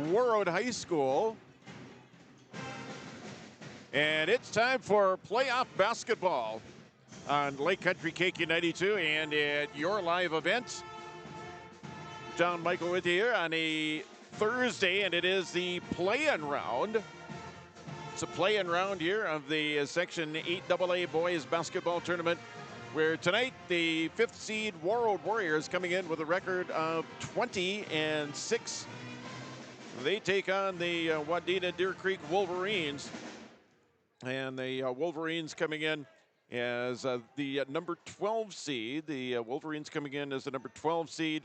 Warroad High School. And it's time for playoff basketball on Lake Country KQ92 and at your live event. John Michael with you here on a Thursday, and it is the play-in round. It's a play-in round here of the Section 8AA Boys Basketball Tournament, where tonight the 5th seed Warroad Warriors coming in with a record of 20-6. They take on the Wadena-Deer-Creek Wolverines. And the Wolverines coming in as the number 12 seed. The Wolverines coming in as the number 12 seed.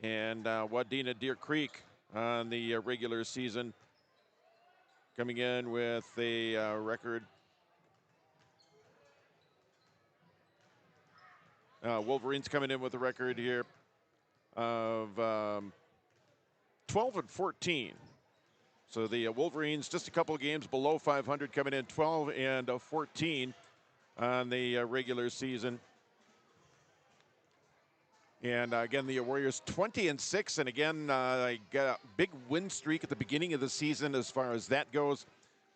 And Wadena-Deer-Creek on the regular season coming in with a record. Wolverines coming in with a record here of 12-14. So the Wolverines just a couple of games below 500, coming in 12-14 on the regular season. And again, the Warriors 20-6, and again, got a big win streak at the beginning of the season as far as that goes.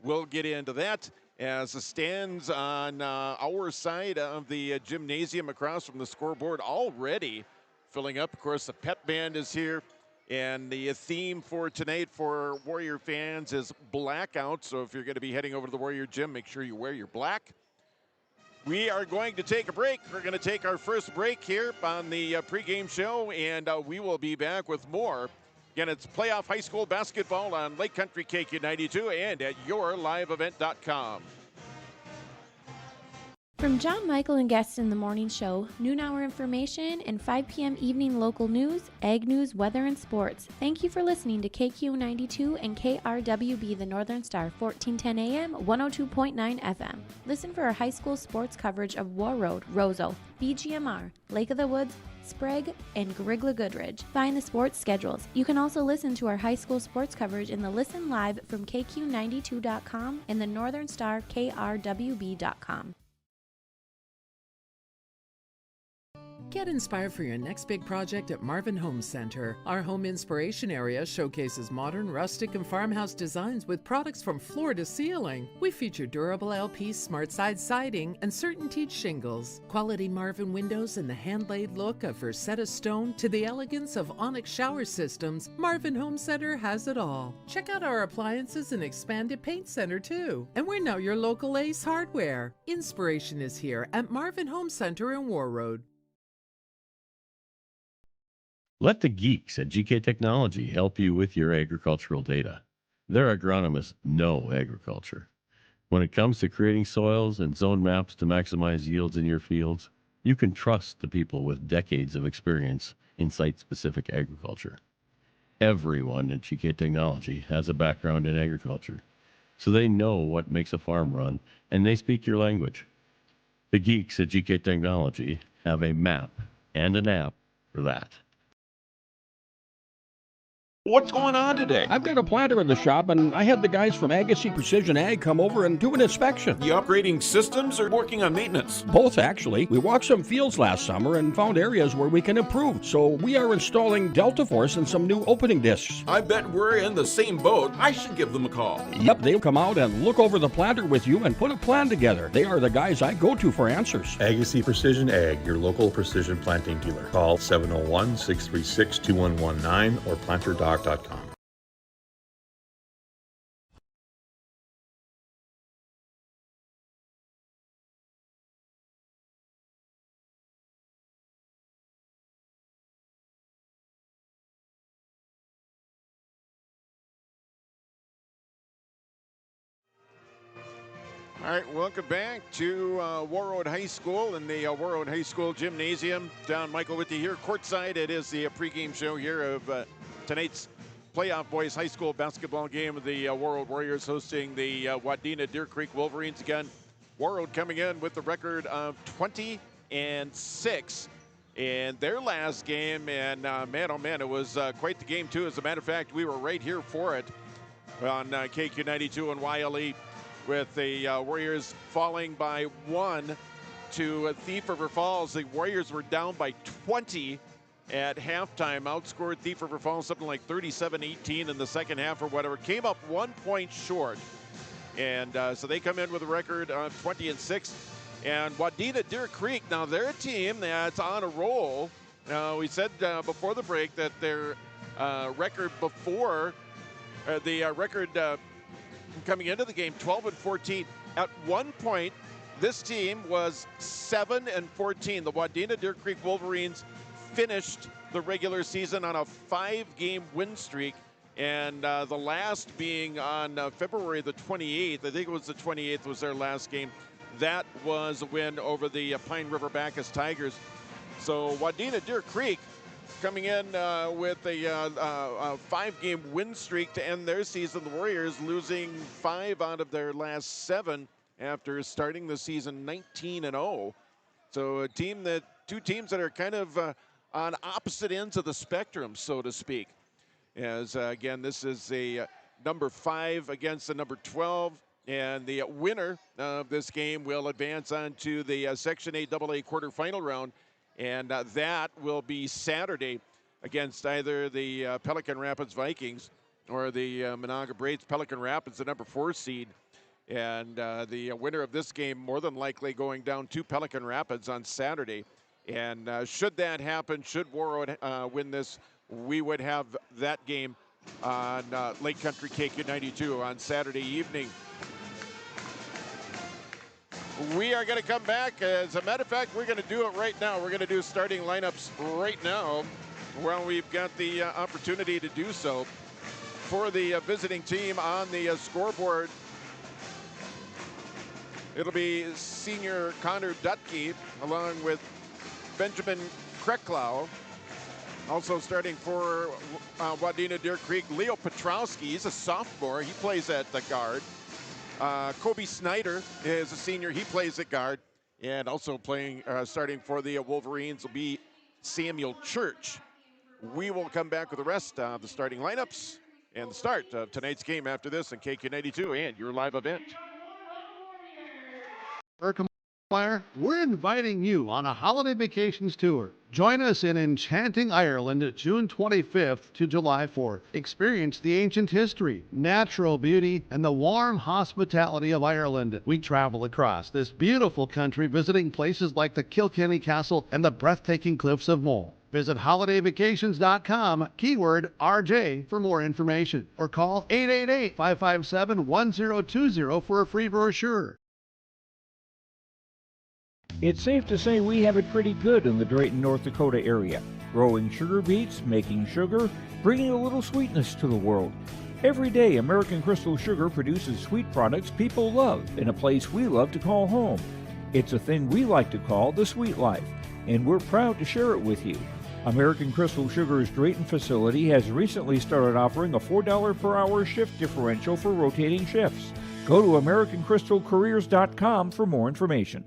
We'll get into that as it stands on our side of the gymnasium across from the scoreboard, already filling up. Of course, the pep band is here. And the theme for tonight for Warrior fans is blackout. So if you're going to be heading over to the Warrior gym, make sure you wear your black. We are going to take a break. We're going to take our first break here on the pregame show, and we will be back with more. Again, it's playoff high school basketball on Lake Country KQ92 and at yourliveevent.com. From John Michael and guests in the morning show, noon hour information, and 5 p.m. evening local news, ag news, weather, and sports. Thank you for listening to KQ92 and KRWB, the Northern Star, 1410 AM, 102.9 FM. Listen for our high school sports coverage of Warroad, Roseau, BGMR, Lake of the Woods, Sprague, and Grigla Goodridge. Find the sports schedules. You can also listen to our high school sports coverage in the Listen Live from KQ92.com and the Northern Star KRWB.com. Get inspired for your next big project at Marvin Home Center. Our home inspiration area showcases modern, rustic, and farmhouse designs with products from floor to ceiling. We feature durable LP smart side siding and CertainTeed shingles. Quality Marvin windows and the hand-laid look of Versetta stone to the elegance of Onyx shower systems. Marvin Home Center has it all. Check out our appliances and expanded paint center too. And we're now your local Ace Hardware. Inspiration is here at Marvin Home Center in Warroad. Let the geeks at GK Technology help you with your agricultural data. Their agronomists know agriculture. When it comes to creating soils and zone maps to maximize yields in your fields, you can trust the people with decades of experience in site-specific agriculture. Everyone at GK Technology has a background in agriculture, so they know what makes a farm run, and they speak your language. The geeks at GK Technology have a map and an app for that. What's going on today? I've got a planter in the shop, and I had the guys from Agassiz Precision Ag come over and do an inspection. You upgrading systems or working on maintenance? Both, actually. We walked some fields last summer and found areas where we can improve. So we are installing Delta Force and some new opening discs. I bet we're in the same boat. I should give them a call. Yep, they'll come out and look over the planter with you and put a plan together. They are the guys I go to for answers. Agassiz Precision Ag, your local precision planting dealer. Call 701-636-2119 or planterdoc.com. All right, welcome back to Warroad High School and the Warroad High School Gymnasium. John Michael with you here courtside. It is the pregame show here of tonight's playoff boys high school basketball game. The Warroad Warriors hosting the Wadena-Deer-Creek Wolverines again. Warroad coming in with the record of 20-6 in their last game, and man, oh man, it was quite the game too. As a matter of fact, we were right here for it on KQ92 and YLE, with the Warriors falling by 1 to Thief River Falls. The Warriors were down by 20 at halftime, outscored Thief River Falls something like 37-18 in the second half or whatever. Came up 1 point short. And so they come in with a record of 20-6. And Wadena-Deer-Creek, now they're a team that's on a roll. We said before the break that their record before the record coming into the game, 12-14. At one point, this team was 7-14. The Wadena-Deer-Creek Wolverines finished the regular season on a 5-game win streak. And the last being on February the 28th, I think it was the 28th was their last game. That was a win over the Pine River Bacchus Tigers. So Wadena-Deer-Creek coming in with a 5-game win streak to end their season. The Warriors losing 5 out of their last 7 after starting the season 19-0. So two teams that are kind of on opposite ends of the spectrum, so to speak. As again, this is a number 5 against the number 12. And the winner of this game will advance on to the Section 8 AA quarterfinal round. And that will be Saturday against either the Pelican Rapids Vikings or the Monongah Braids. Pelican Rapids, the number 4 seed. And the winner of this game more than likely going down to Pelican Rapids on Saturday. And should that happen, should Warroad win this, we would have that game on Lake Country KQ 92 on Saturday evening. We are going to come back. As a matter of fact, we're going to do it right now. We're going to do starting lineups right now. Well, we've got the opportunity to do so. For the visiting team on the scoreboard, it'll be senior Connor Dutke along with Benjamin Kreklau. Also starting for Wadena-Deer-Creek, Leo Petrowski. He's a sophomore. He plays at the guard. Kobe Snyder is a senior. He plays at guard. And also playing, starting for the Wolverines will be Samuel Church. We will come back with the rest of the starting lineups and the start of tonight's game after this on KQ 92 and your live event. We're inviting you on a holiday vacations tour. Join us in enchanting Ireland June 25th to July 4th. Experience the ancient history, natural beauty, and the warm hospitality of Ireland. We travel across this beautiful country visiting places like the Kilkenny Castle and the breathtaking cliffs of Moll. Visit holidayvacations.com, keyword RJ for more information, or call 888-557-1020 for a free brochure. It's safe to say we have it pretty good in the Drayton, North Dakota area. Growing sugar beets, making sugar, bringing a little sweetness to the world. Every day, American Crystal Sugar produces sweet products people love in a place we love to call home. It's a thing we like to call the sweet life, and we're proud to share it with you. American Crystal Sugar's Drayton facility has recently started offering a $4 per hour shift differential for rotating shifts. Go to AmericanCrystalCareers.com for more information.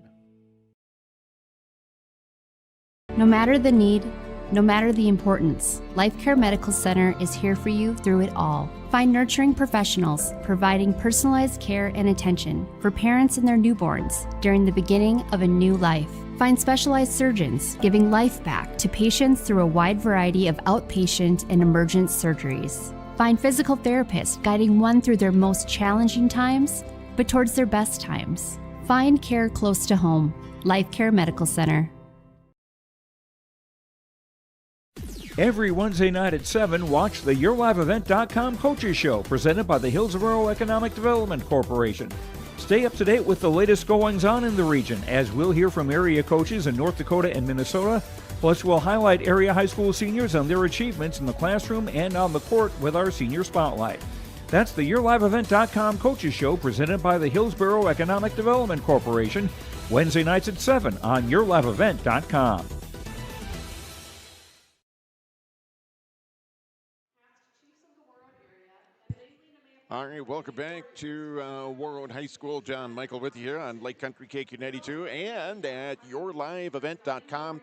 No matter the need, no matter the importance, Life Care Medical Center is here for you through it all. Find nurturing professionals providing personalized care and attention for parents and their newborns during the beginning of a new life. Find specialized surgeons giving life back to patients through a wide variety of outpatient and emergent surgeries. Find physical therapists guiding one through their most challenging times, but towards their best times. Find care close to home. Life Care Medical Center. Every Wednesday night at 7, watch the YourLiveEvent.com Coaches Show presented by the Hillsborough Economic Development Corporation. Stay up to date with the latest goings-on in the region, as we'll hear from area coaches in North Dakota and Minnesota. Plus, we'll highlight area high school seniors on their achievements in the classroom and on the court with our Senior Spotlight. That's the YourLiveEvent.com Coaches Show presented by the Hillsborough Economic Development Corporation, Wednesday nights at 7 on YourLiveEvent.com. All right, welcome back to Warroad High School. John Michael with you here on Lake Country KQ 92 and at yourliveevent.com.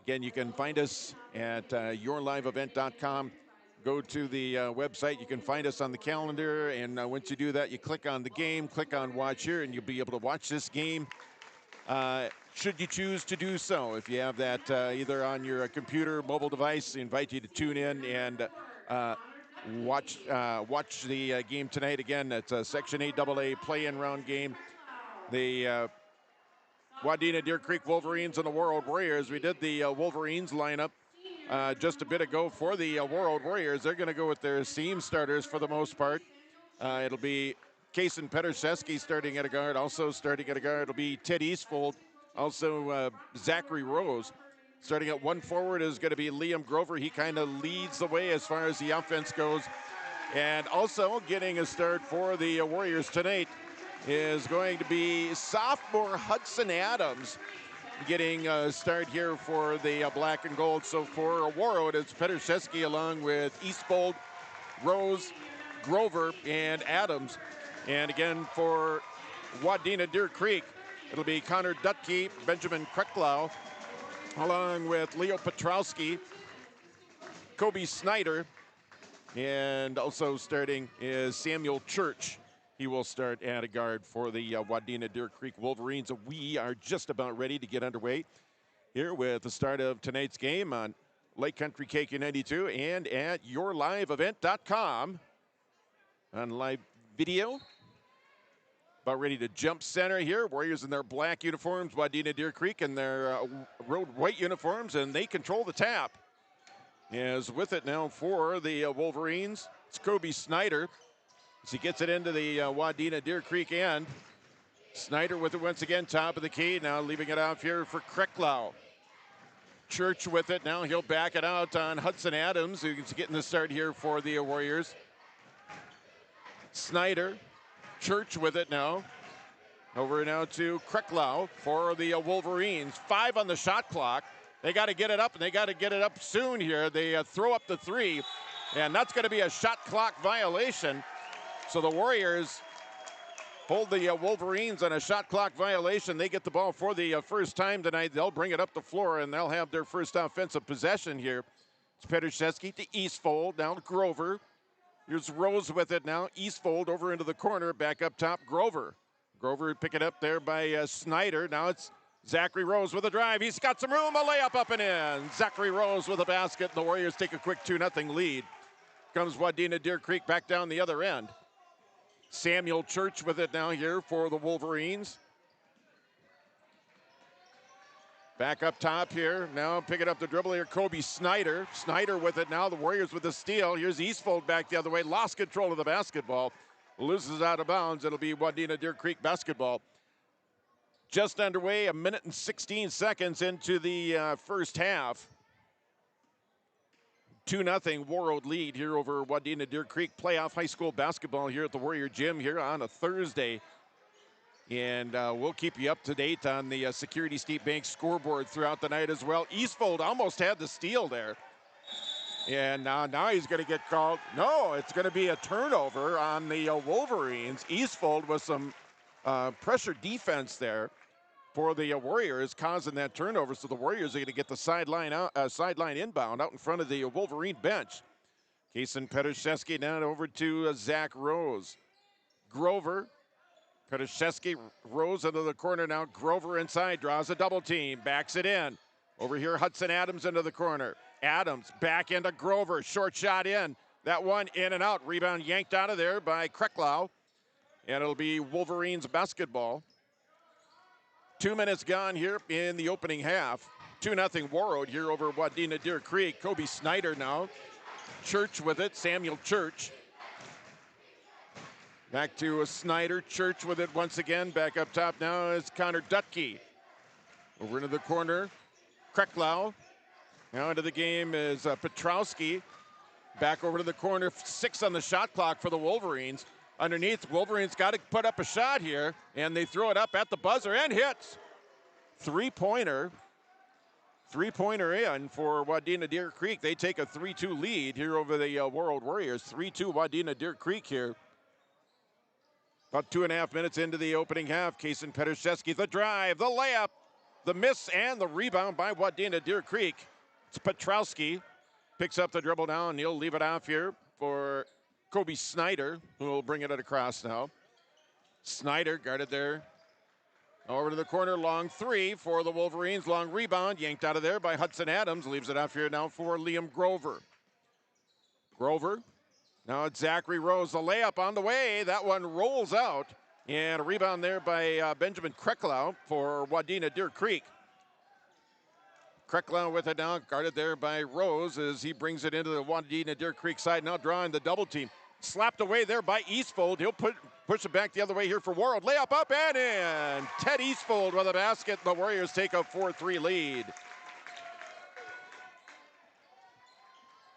Again, you can find us at yourliveevent.com. Go to the website. You can find us on the calendar. And once you do that, you click on the game, click on watch here, and you'll be able to watch this game should you choose to do so. If you have that either on your computer, mobile device, I invite you to tune in and watch the game tonight. Again, it's a Section 8AA play-in round game. The Wadena-Deer-Creek Wolverines and the Warroad Warriors. We did the Wolverines lineup just a bit ago for the Warroad Warriors. They're going to go with their seam starters for the most part. It'll be Kason Petraszewski starting at a guard. Also starting at a guard, it'll be Ted Eastfold. Also Zachary Rose. Starting at one forward is going to be Liam Grover. He kind of leads the way as far as the offense goes. And also getting a start for the Warriors tonight is going to be sophomore Hudson Adams getting a start here for the black and gold. So for Warroad, it's Petraszewski along with Eastfold, Rose, Grover, and Adams. And again, for Wadena-Deer-Creek, it'll be Connor Dutke, Benjamin Krecklau, along with Leo Petrowski, Kobe Snyder, and also starting is Samuel Church. He will start at a guard for the Wadena-Deer-Creek Wolverines. We are just about ready to get underway here with the start of tonight's game on Lake Country KQ92 and at yourliveevent.com on live video. About ready to jump center here. Warriors in their black uniforms, Wadena-Deer-Creek in their road white uniforms, and they control the tap. As with it now for the Wolverines, it's Kobe Snyder. As he gets it into the Wadena-Deer-Creek end. Snyder with it once again, top of the key. Now leaving it off here for Krecklau. Church with it. Now he'll back it out on Hudson Adams, who's getting the start here for the Warriors. Snyder, Church with it now. Over now to Krecklau for the Wolverines. 5 on the shot clock. They got to get it up, and they got to get it up soon here. They throw up the 3, and that's going to be a shot clock violation. So the Warriors hold the Wolverines on a shot clock violation. They get the ball for the first time tonight. They'll bring it up the floor, and they'll have their first offensive possession here. It's Petraszewski to Eastfold, now Grover. Here's Rose with it now. Eastfold over into the corner, back up top, Grover. Grover pick it up there by Snyder. Now it's Zachary Rose with a drive. He's got some room, a layup up and in. Zachary Rose with a basket, and the Warriors take a quick 2-0 lead. Comes Wadena-Deer-Creek back down the other end. Samuel Church with it now here for the Wolverines. Back up top here. Now picking up the dribble here, Kobe Snyder. Snyder with it now. The Warriors with the steal. Here's Eastfold back the other way. Lost control of the basketball. Loses out of bounds. It'll be Wadena-Deer-Creek basketball. Just underway, 1 minute and 16 seconds into the first half. 2-0 Warroad lead here over Wadena-Deer-Creek. Playoff high school basketball here at the Warrior Gym here on a Thursday. And we'll keep you up to date on the Security State Bank scoreboard throughout the night as well. Eastfold almost had the steal there. And now he's going to get called. No, it's going to be a turnover on the Wolverines. Eastfold with some pressure defense there for the Warriors, causing that turnover. So the Warriors are going to get the sideline inbound out in front of the Wolverine bench. Kason Petraszewski down over to Zach Rose. Grover, Petraszewski, Rose into the corner now. Grover inside, draws a double team, backs it in. Over here, Hudson Adams into the corner. Adams back into Grover, short shot in. That one in and out, rebound yanked out of there by Krecklau. And it'll be Wolverines basketball. 2 minutes gone here in the opening half. 2-0 Warroad here over Wadena-Deer-Creek. Kobe Snyder now. Church with it, Samuel Church. Back to a Snyder, Church with it once again. Back up top now is Connor Dutke. Over into the corner, Krecklau. Now into the game is Petrowski. Back over to the corner, 6 on the shot clock for the Wolverines. Underneath, Wolverines got to put up a shot here, and they throw it up at the buzzer and hits. Three-pointer in for Wadena-Deer-Creek. They take a 3-2 lead here over the Warroad Warriors. 3-2 Wadena-Deer-Creek here. About 2.5 minutes into the opening half. Kason Petraszewski, the drive, the layup, the miss, and the rebound by Wadena-Deer-Creek. It's Petrowski. Picks up the dribble now, and he'll leave it off here for Kobe Snyder, who will bring it across now. Snyder guarded there Over to the corner, long three for the Wolverines. Long rebound, yanked out of there by Hudson Adams. Leaves it off here now for Liam Grover. Grover, now it's Zachary Rose. The layup on the way. That one rolls out. And a rebound there by Benjamin Krecklau for Wadena-Deer-Creek. Krecklau with it now, guarded there by Rose as he brings it into the Wadena-Deer-Creek side. Now drawing the double team. Slapped away there by Eastfold. He'll push it back the other way here for Warroad. Layup up and in. Ted Eastfold with a basket. The Warriors take a 4-3 lead.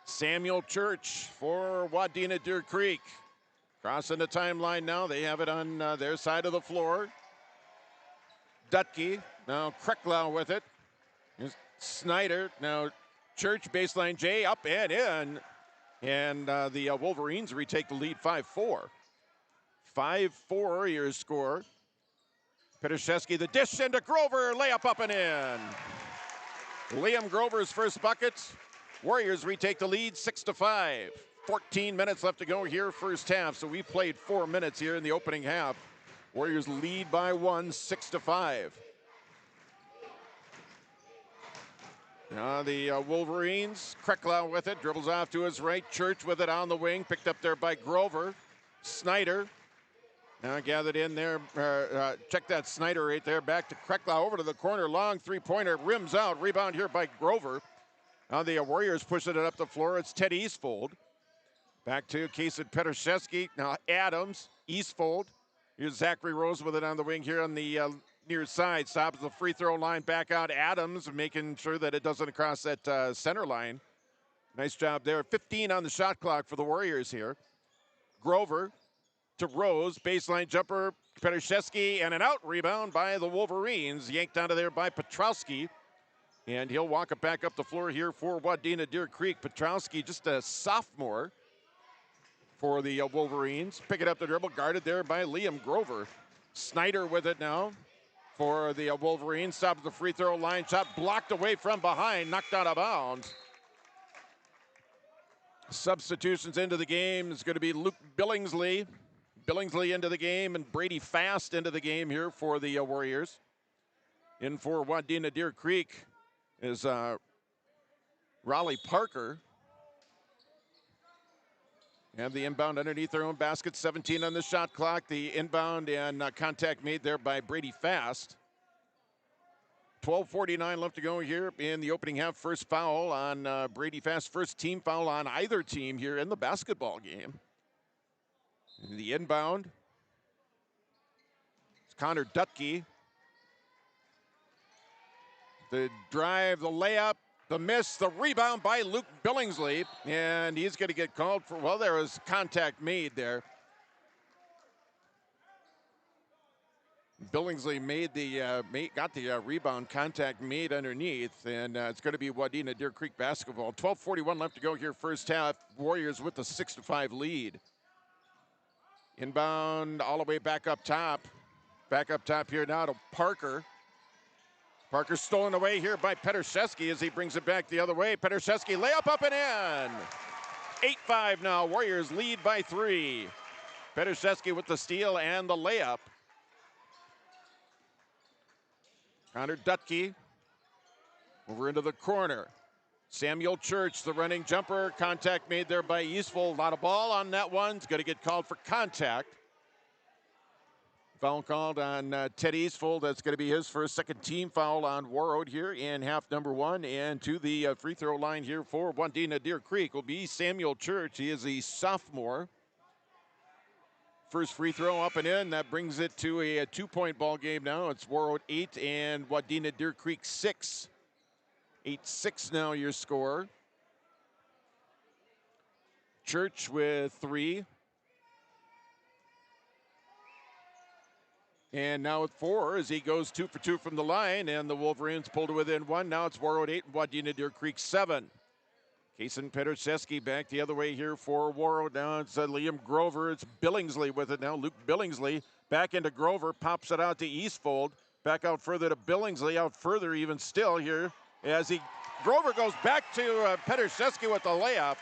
Samuel Church for Wadena-Deer-Creek. Crossing the timeline now. They have it on their side of the floor. Dutke. Now Krecklau with it. Here's Snyder. Now Church, baseline J, up and in. And the Wolverines retake the lead 5-4. 5-4 your score. Petraszewski, the dish into Grover. Layup up and in. Liam Grover's first bucket. Warriors retake the lead 6-5. 14 minutes left to go here first half. So we played 4 minutes here in the opening half. Warriors lead by 1, 6-5. Now the Wolverines, Krecklau with it, dribbles off to his right. Church with it on the wing, picked up there by Grover. Snyder, now gathered in there. Check that Snyder right there. Back to Krecklau, over to the corner. Long three-pointer, rims out. Rebound here by Grover. Now the Warriors pushing it up the floor. It's Ted Eastfold. Back to Kason Petraszewski. Now Adams, Eastfold. Here's Zachary Rose with it on the wing here on the near side. Stops the free throw line. Back out Adams, making sure that it doesn't cross that center line. Nice job there. 15 on the shot clock for the Warriors here. Grover to Rose. Baseline jumper. Petraszewski and an out rebound by the Wolverines. Yanked out of there by Petrowski. And he'll walk it back up the floor here for Wadena-Deer-Creek. Petrowski, just a sophomore for the Wolverines. Pick it up the dribble, guarded there by Liam Grover. Snyder with it now for the Wolverines. Stops the free throw line. Shot blocked away from behind, knocked out of bounds. Substitutions into the game is going to be Luke Billingsley. Billingsley into the game and Brady Fast into the game here for the Warriors. In for Wadena-Deer-Creek is Raleigh Parker. And the inbound underneath their own basket, 17 on the shot clock. The inbound and contact made there by Brady Fast. 12:49 left to go here in the opening half. First foul on Brady Fast. First team foul on either team here in the basketball game. And the inbound. It's Connor Dutke. The drive, the layup. The miss, the rebound by Luke Billingsley, and he's going to get called for, well, there was contact made there. Billingsley got the rebound, contact made underneath, and it's going to be Wadena-Deer-Creek basketball. 12:41 left to go here first half. Warriors with a 6-5 lead. Inbound all the way back up top. Back up top here now to Parker. Parker stolen away here by Petraszewski as he brings it back the other way. Petraszewski, layup up and in. 8-5 now. Warriors lead by 3. Petraszewski with the steal and the layup. Connor Dutke over into the corner. Samuel Church, the running jumper. Contact made there by Eastfold. Not a ball on that one. It's going to get called for contact. Foul called on Ted Eastfold. That's going to be his first, second team foul on Warroad here in half number 1. And to the free throw line here for Wadena-Deer-Creek will be Samuel Church. He is a sophomore. First free throw up and in. That brings it to a 2-point ball game now. It's Warroad 8 and Wadena-Deer-Creek 6. 8-6 now your score. Church with 3. And now with 4 as he goes 2 for 2 from the line, and the Wolverines pulled it within 1. Now it's Warroad 8 and Wadena-Deer-Creek 7. Kason Petraszewski back the other way here for Warroad. Now it's Liam Grover. It's Billingsley with it now. Luke Billingsley back into Grover, pops it out to Eastfold. Back out further to Billingsley, out further even still here as Grover goes back to Petraszewski with the layup.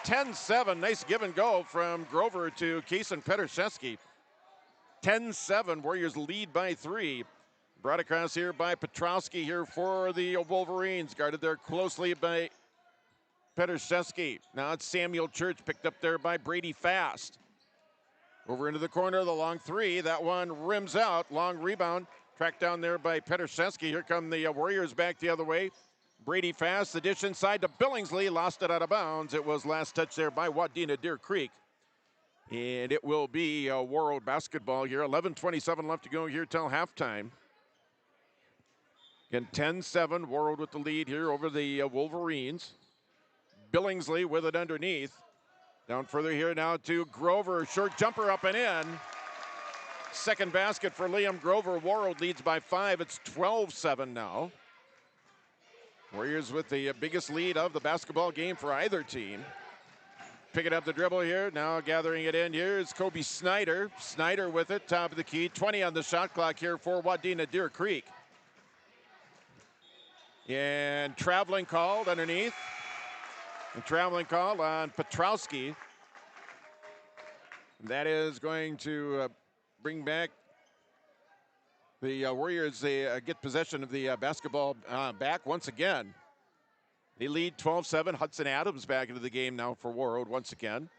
10-7, nice give and go from Grover to Kason Petraszewski. 10-7, Warriors lead by 3. Brought across here by Petrowski here for the Wolverines. Guarded there closely by Petrzeski. Now it's Samuel Church picked up there by Brady Fast. Over into the corner, the long three. That one rims out. Long rebound. Tracked down there by Petrzeski. Here come the Warriors back the other way. Brady Fast, the dish inside to Billingsley. Lost it out of bounds. It was last touch there by Wadena-Deer-Creek. And it will be Warroad basketball here. 11:27 left to go here till halftime. Again, 10-7. Warroad with the lead here over the Wolverines. Billingsley with it underneath. Down further here now to Grover. Short jumper up and in. Second basket for Liam Grover. Warroad leads by 5. It's 12-7 now. Warriors with the biggest lead of the basketball game for either team. Picking up the dribble here. Now gathering it in here is Kobe Snyder. Snyder with it, top of the key. 20 on the shot clock here for Wadena-Deer-Creek. And traveling called underneath. And traveling call on Petrowski. That is going to bring back the Warriors. They get possession of the basketball back once again. They lead 12-7. Hudson Adams back into the game now for Warroad once again.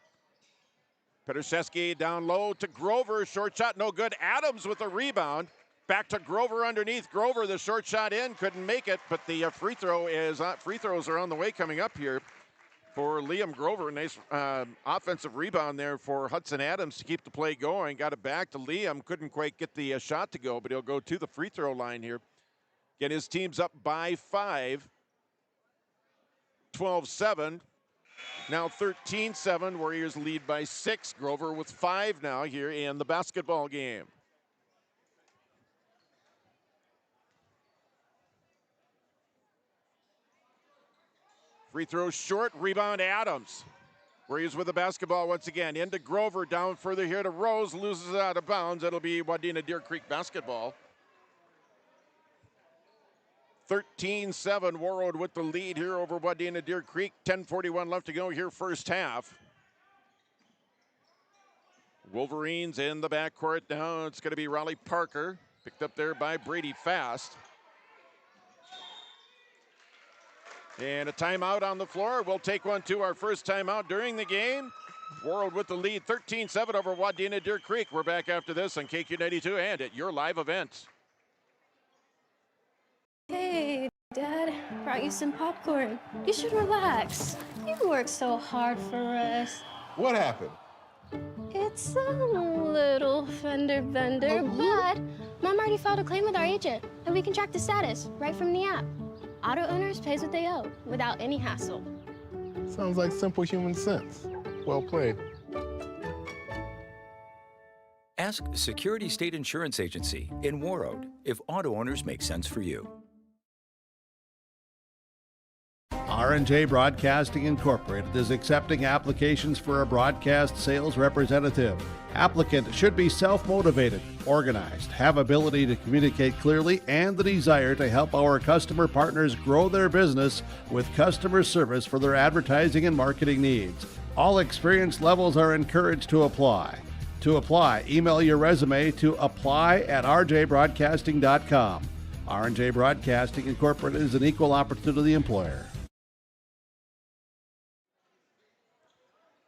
Petrzeski down low to Grover. Short shot, no good. Adams with a rebound. Back to Grover underneath. Grover, the short shot in, couldn't make it, but the free throws are on the way coming up here for Liam Grover. Nice offensive rebound there for Hudson Adams to keep the play going. Got it back to Liam. Couldn't quite get the shot to go, but he'll go to the free throw line here. Again, his team's up by 5. 12-7. Now 13-7. Warriors lead by 6. Grover with 5 now here in the basketball game. Free throw short, rebound Adams. Warriors with the basketball once again. Into Grover, down further here to Rose, loses it out of bounds. It'll be Wadena-Deer-Creek basketball. 13-7, Warroad with the lead here over Wadena-Deer-Creek. 10:41 left to go here first half. Wolverines in the backcourt now. It's going to be Raleigh Parker, picked up there by Brady Fast. And a timeout on the floor. We'll take one to our first timeout during the game. Warroad with the lead, 13-7 over Wadena-Deer-Creek. We're back after this on KQ92 and at your live event. Hey, Dad, brought you some popcorn. You should relax. You worked so hard for us. What happened? It's a little fender bender, but Mom already filed a claim with our agent, and we can track the status right from the app. Auto owners pays what they owe without any hassle. Sounds like simple human sense. Well played. Ask Security State Insurance Agency in Warroad if auto owners make sense for you. R&J Broadcasting Incorporated is accepting applications for a broadcast sales representative. Applicant should be self-motivated, organized, have ability to communicate clearly, and the desire to help our customer partners grow their business with customer service for their advertising and marketing needs. All experience levels are encouraged to apply. To apply, email your resume to apply@rjbroadcasting.com. R&J Broadcasting Incorporated is an equal opportunity employer.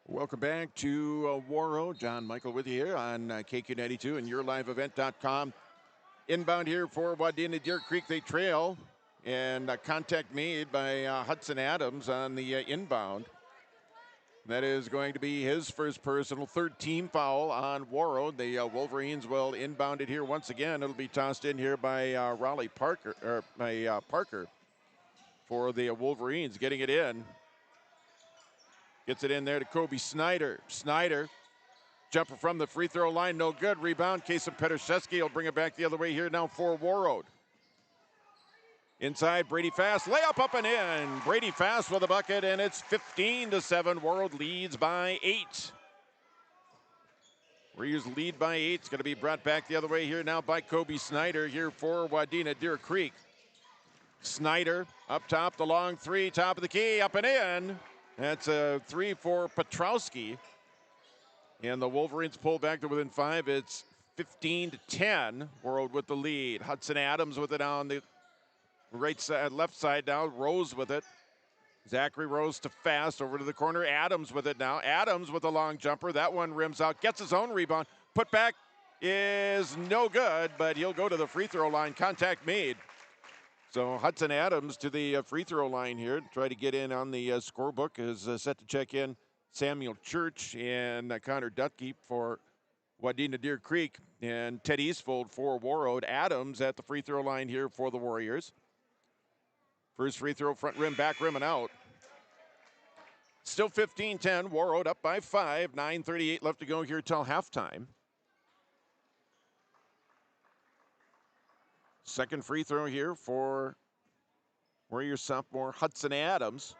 Welcome back to Warroad. John Michael with you here on KQ92 and yourliveevent.com. Inbound here for Wadena-Deer-Creek. They trail, and contact made by Hudson Adams on the inbound. That is going to be his first personal, third team foul on Warroad. The Wolverines will inbound it here once again. It'll be tossed in here by Raleigh Parker, or by Parker for the Wolverines, getting it in. Gets it in there to Kobe Snyder. Snyder, jumper from the free throw line, no good. Rebound, case of Petrzeski. Will bring it back the other way here now for Warroad. Inside, Brady Fast, layup up and in. Brady Fast with a bucket, and it's 15-7. Warroad leads by 8. Warriors lead by 8. It's going to be brought back the other way here now by Kobe Snyder here for Wadena-Deer-Creek. Snyder up top, the long three, top of the key, up and in. That's a 3 for Petrowski. And the Wolverines pull back to within 5. It's 15-10. Warroad with the lead. Hudson Adams with it on the right side, left side now. Rose with it. Zachary Rose to Fast over to the corner. Adams with it now. Adams with a long jumper. That one rims out. Gets his own rebound. Put back is no good, but he'll go to the free throw line. Contact made. So Hudson Adams to the free throw line here. Try to get in on the scorebook. Is set to check in Samuel Church and Connor Dutke for Wadena-Deer-Creek and Ted Eastfold for Warroad. Adams at the free throw line here for the Warriors. First free throw, front rim, back rim, and out. Still 15-10. Warroad up by 5. 9:38 left to go here till halftime. Second free throw here for Warriors sophomore Hudson Adams.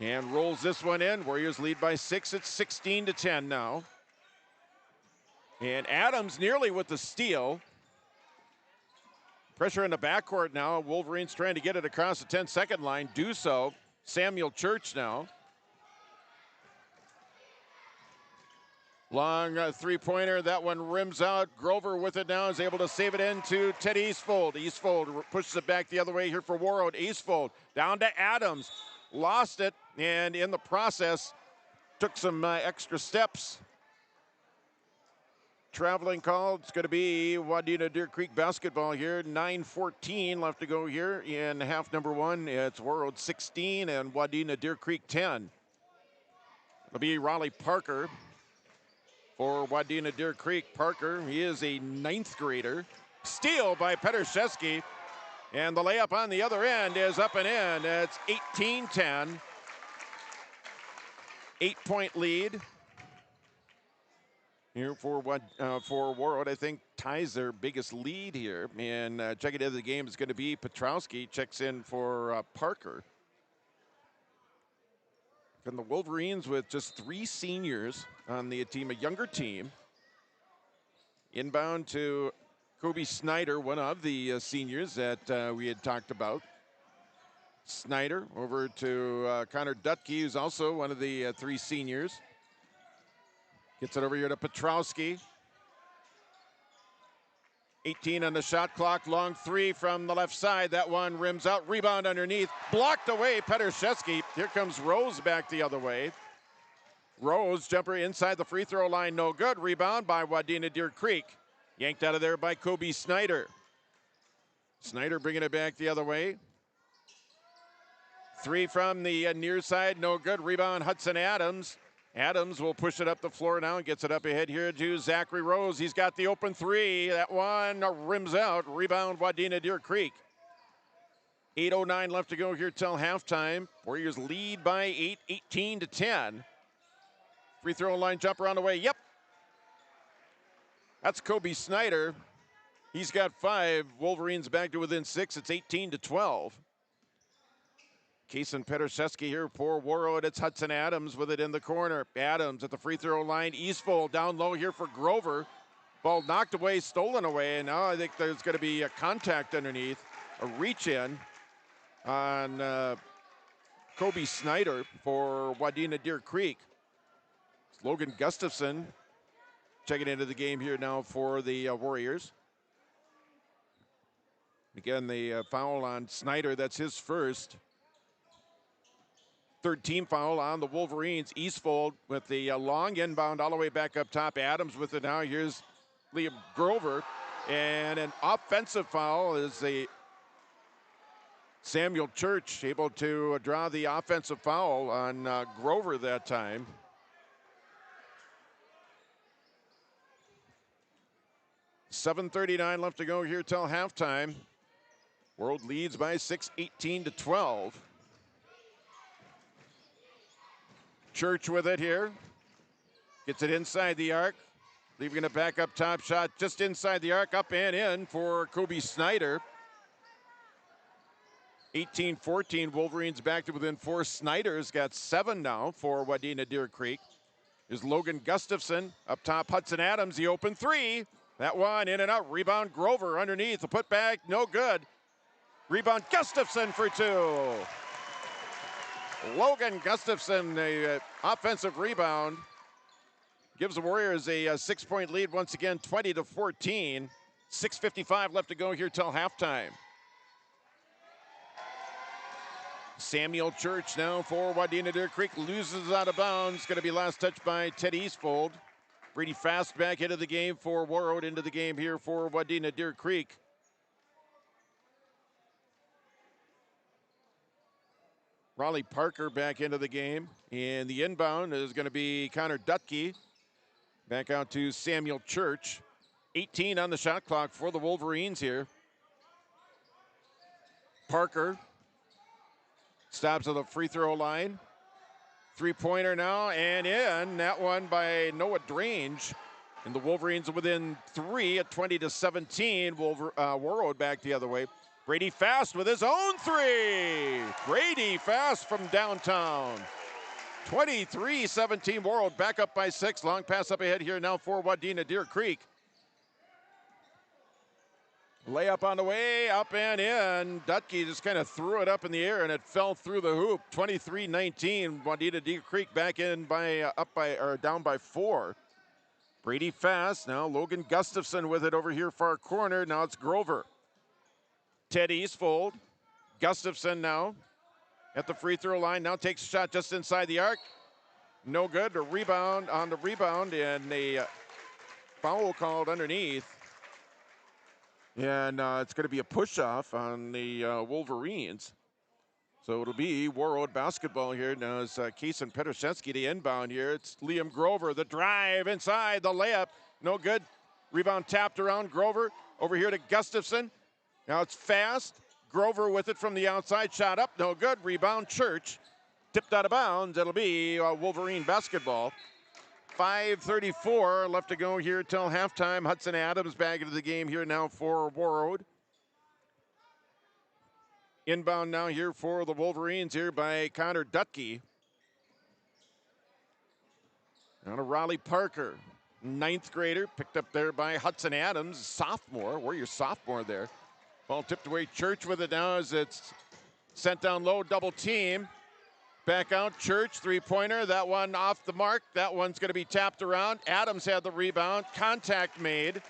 And rolls this one in. Warriors lead by 6. It's 16-10 now. And Adams nearly with the steal. Pressure in the backcourt now. Wolverines trying to get it across the 10-second line. Do so. Samuel Church now. Long three-pointer. That one rims out. Grover with it now is able to save it into Ted Eastfold. Eastfold pushes it back the other way here for Warroad. Eastfold down to Adams. Lost it, and in the process, took some extra steps. Traveling call. It's going to be Wadena-Deer-Creek basketball here. 9:14 left to go here in half number 1. It's Warroad 16 and Wadena-Deer-Creek 10. It'll be Raleigh Parker for Wadena-Deer-Creek. Parker, he is a 9th grader. Steal by Petershevsky. And the layup on the other end is up and in. It's 18-10. 8-point lead. Here for Warroad, I think ties their biggest lead here. And checking into the game is going to be Petrowski. Checks in for Parker. And the Wolverines with just 3 seniors on the team, a younger team. Inbound to Kobe Snyder, one of the seniors that we had talked about. Snyder over to Connor Dutke, who's also one of the 3 seniors. Gets it over here to Petrowski. 18 on the shot clock. Long 3 from the left side. That one rims out. Rebound underneath. Blocked away, Petershevsky. Here comes Rose back the other way. Rose, jumper inside the free throw line. No good. Rebound by Wadena-Deer-Creek. Yanked out of there by Kobe Snyder. Snyder bringing it back the other way. 3 from the near side. No good. Rebound Hudson Adams. Adams will push it up the floor now and gets it up ahead here to Zachary Rose. He's got the open 3. That one rims out. Rebound Wadena-Deer-Creek. 8:09 left to go here till halftime. Warriors lead by 8, 18-10. Free throw line jumper on the way. Yep. That's Kobe Snyder. He's got 5. Wolverines back to within 6. It's 18-12. Kaysen Petershevsky here for Warroad. It's Hudson Adams with it in the corner. Adams at the free throw line. Eastfold down low here for Grover. Ball knocked away, stolen away, and now I think there's going to be a contact underneath. A reach in on Kobe Snyder for Wadena-Deer-Creek. Logan Gustafson checking into the game here now for the Warriors. Again, the foul on Snyder, that's his first. 3rd team foul on the Wolverines. Eastfold with the long inbound all the way back up top. Adams with it now. Here's Liam Grover. And an offensive foul is the Samuel Church able to draw the offensive foul on Grover that time. $7:39 left to go here till halftime. Warroad leads by 6, 18-12. Church with it here. Gets it inside the arc. Leaving it back up top. Shot just inside the arc. Up and in for Kobe Snyder. 18-14. Wolverines back to within 4. Snyder's got 7 now for Wadena-Deer-Creek. Here's Logan Gustafson. Up top, Hudson Adams. The open 3. That one in and out. Rebound Grover underneath. The putback, no good. Rebound Gustafson for 2. Logan Gustafson, the offensive rebound. gives the Warriors a 6-point lead once again, 20-14. 6:55 left to go here till halftime. Samuel Church now for Wadena-Deer-Creek, loses out of bounds. Going to be last touched by Ted Eastfold. Brady Fast back into the game for Warroad, into the game here for Wadena-Deer-Creek. Raleigh Parker back into the game. And the inbound is going to be Connor Dutke. Back out to Samuel Church. 18 on the shot clock for the Wolverines here. Parker stops at the free throw line. Three-pointer now and in. That one by Noah Drange. And the Wolverines within 3 at 20-17. Warroad back the other way. Brady Fast with his own three. Brady Fast from downtown. 23-17. Warroad back up by 6. Long pass up ahead here now for Wadena-Deer-Creek. Layup on the way, up and in. Dutke just kind of threw it up in the air and it fell through the hoop. 23-19. Wadena-Deer-Creek back in by down by 4. Brady Fast now. Logan Gustafson with it over here far corner. Now it's Grover. Ted Eastfold. Gustafson now at the free throw line. Now takes a shot just inside the arc. No good. A rebound on the rebound and a foul called underneath. And it's going to be a push-off on the Wolverines. So it'll be Warroad basketball here. Now it's Kason Petroszewski, the inbound here. It's Liam Grover, the drive inside, the layup. No good. Rebound tapped around. Grover over here to Gustafson. Now it's Fast. Grover with it from the outside. Shot up, no good. Rebound Church. Tipped out of bounds. It'll be Wolverine basketball. 5:34 left to go here till halftime. Hudson Adams back into the game here now for Warroad. Inbound now here for the Wolverines here by Connor Dutke. Now to Raleigh Parker, 9th grader, picked up there by Hudson Adams, sophomore. Warriors sophomore there. Ball tipped away. Church with it now as it's sent down low, double team. Back out, Church, three-pointer. That one off the mark. That one's going to be tapped around. Adams had the rebound. Contact made.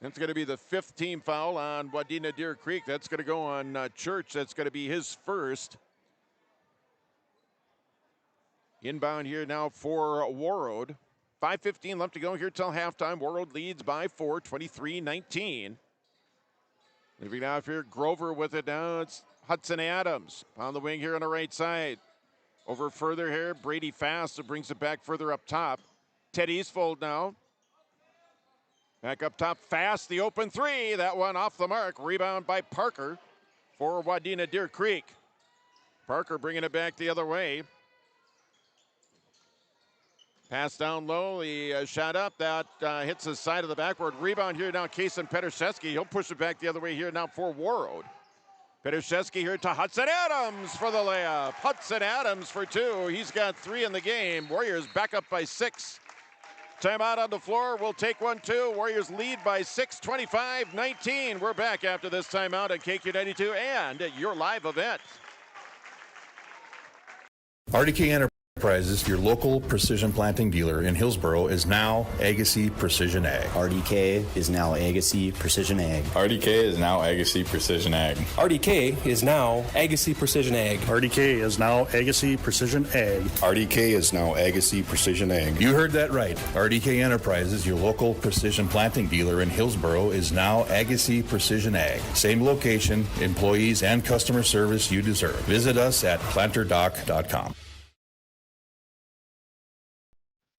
That's going to be the 5th team foul on Wadena-Deer-Creek. That's going to go on Church. That's going to be his first. Inbound here now for Warroad. 5:15 left to go here till halftime. Warroad leads by 4, 23-19. Moving out here, Grover with it now. It's Hudson Adams on the wing here on the right side. Over further here, Brady Fast, who brings it back further up top. Ted Eastfold now. Back up top, Fast, the open three. That one off the mark. Rebound by Parker for Wadena-Deer-Creek. Parker bringing it back the other way. Pass down low, the shot up, that hits the side of the backboard. Rebound here now, Kason Petroszewski. He'll push it back the other way here now for Warroad. Petroszewski here to Hudson Adams for the layup. Hudson Adams for 2. He's got 3 in the game. Warriors back up by 6. Timeout on the floor. We'll take 1, 2. Warriors lead by 6, 25-19. We're back after this timeout at KQ92 and at your live event. RDK Enterprises, your local precision planting dealer in Hillsboro, is now Agassi Precision Ag. RDK is now Agassi Precision Ag. RDK is now Agassi Precision Ag. RDK is now Agassi Precision Ag. RDK is now Agassi Precision Ag. RDK is now Agassi Precision Ag. You heard that right. RDK Enterprises, your local precision planting dealer in Hillsboro, is now Agassi Precision Ag. Same location, employees, and customer service you deserve. Visit us at planterdoc.com.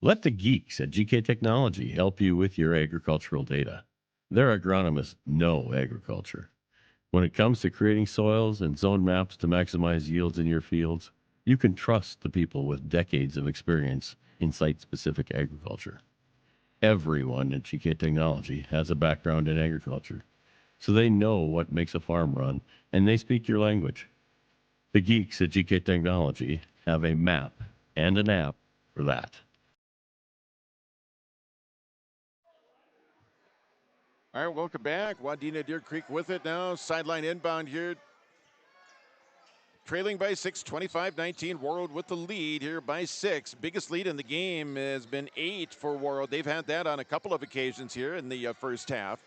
Let the geeks at GK Technology help you with your agricultural data. Their agronomists know agriculture. When it comes to creating soils and zone maps to maximize yields in your fields, you can trust the people with decades of experience in site-specific agriculture. Everyone at GK Technology has a background in agriculture, so they know what makes a farm run, and they speak your language. The geeks at GK Technology have a map and an app for that. All right, welcome back. Wadena-Deer-Creek with it now. Sideline inbound here. trailing by 6, 25-19. Warroad with the lead here by 6. Biggest lead in the game has been 8 for Warroad. They've had that on a couple of occasions here in the first half.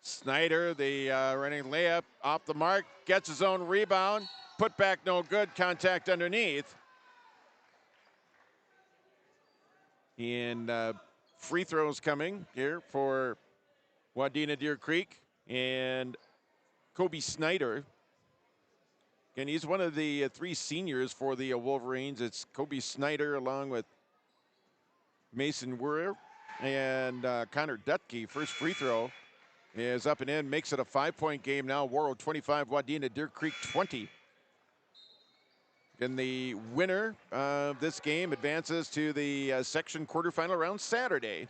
Snyder, the running layup off the mark, gets his own rebound. Put back no good, contact underneath. And free throws coming here for Wadena-Deer-Creek and Kobe Snyder. And he's one of the 3 seniors for the Wolverines. It's Kobe Snyder along with Mason Werner and Connor Dutke. First free throw is up and in, makes it a 5-point game now. Warroad 25, Wadena-Deer-Creek 20. And the winner of this game advances to the section quarterfinal round Saturday.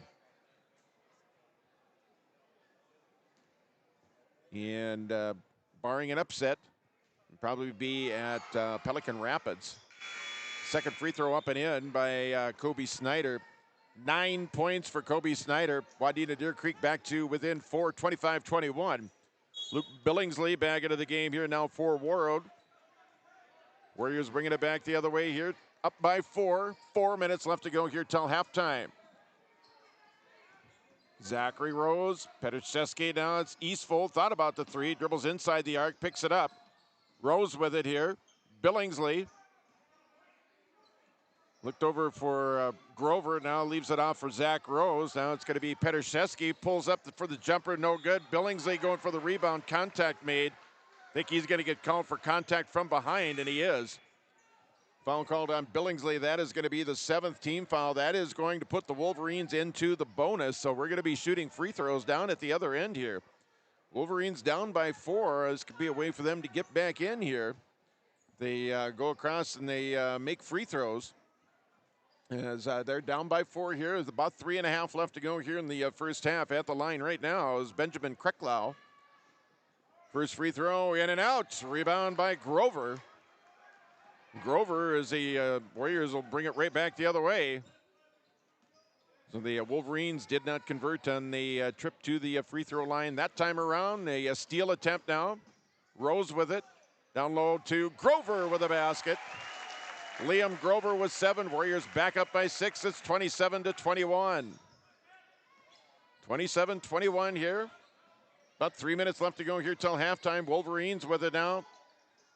And barring an upset, it'll probably be at Pelican Rapids. Second free throw up and in by Kobe Snyder. 9 points for Kobe Snyder. Wadena-Deer-Creek back to within 4, 25-21. Luke Billingsley back into the game here now for Warroad. Warriors bringing it back the other way here. Up by 4. 4 minutes left to go here till halftime. Zachary Rose, Petrzeski now. It's Eastfold. Thought about the 3. Dribbles inside the arc. Picks it up. Rose with it here. Billingsley. Looked over for Grover. Now leaves it off for Zach Rose. Now it's going to be Petrzeski. Pulls up for the jumper. No good. Billingsley going for the rebound. Contact made. Think he's going to get called for contact from behind, and he is. Foul called on Billingsley. That is going to be the 7th team foul. That is going to put the Wolverines into the bonus, so we're going to be shooting free throws down at the other end here. Wolverines down by 4. This could be a way for them to get back in here. They go across and they make free throws. As they're down by 4 here. There's about 3.5 left to go here in the first half. At the line right now is Benjamin Krecklau. First free throw in and out. Rebound by Grover. Grover is the Warriors will bring it right back the other way. So the Wolverines did not convert on the trip to the free throw line that time around. A steal attempt now. Rose with it. Down low to Grover with a basket. Liam Grover with 7. Warriors back up by 6. It's 27-21. 27-21 here. About 3 minutes left to go here till halftime. Wolverines with it now.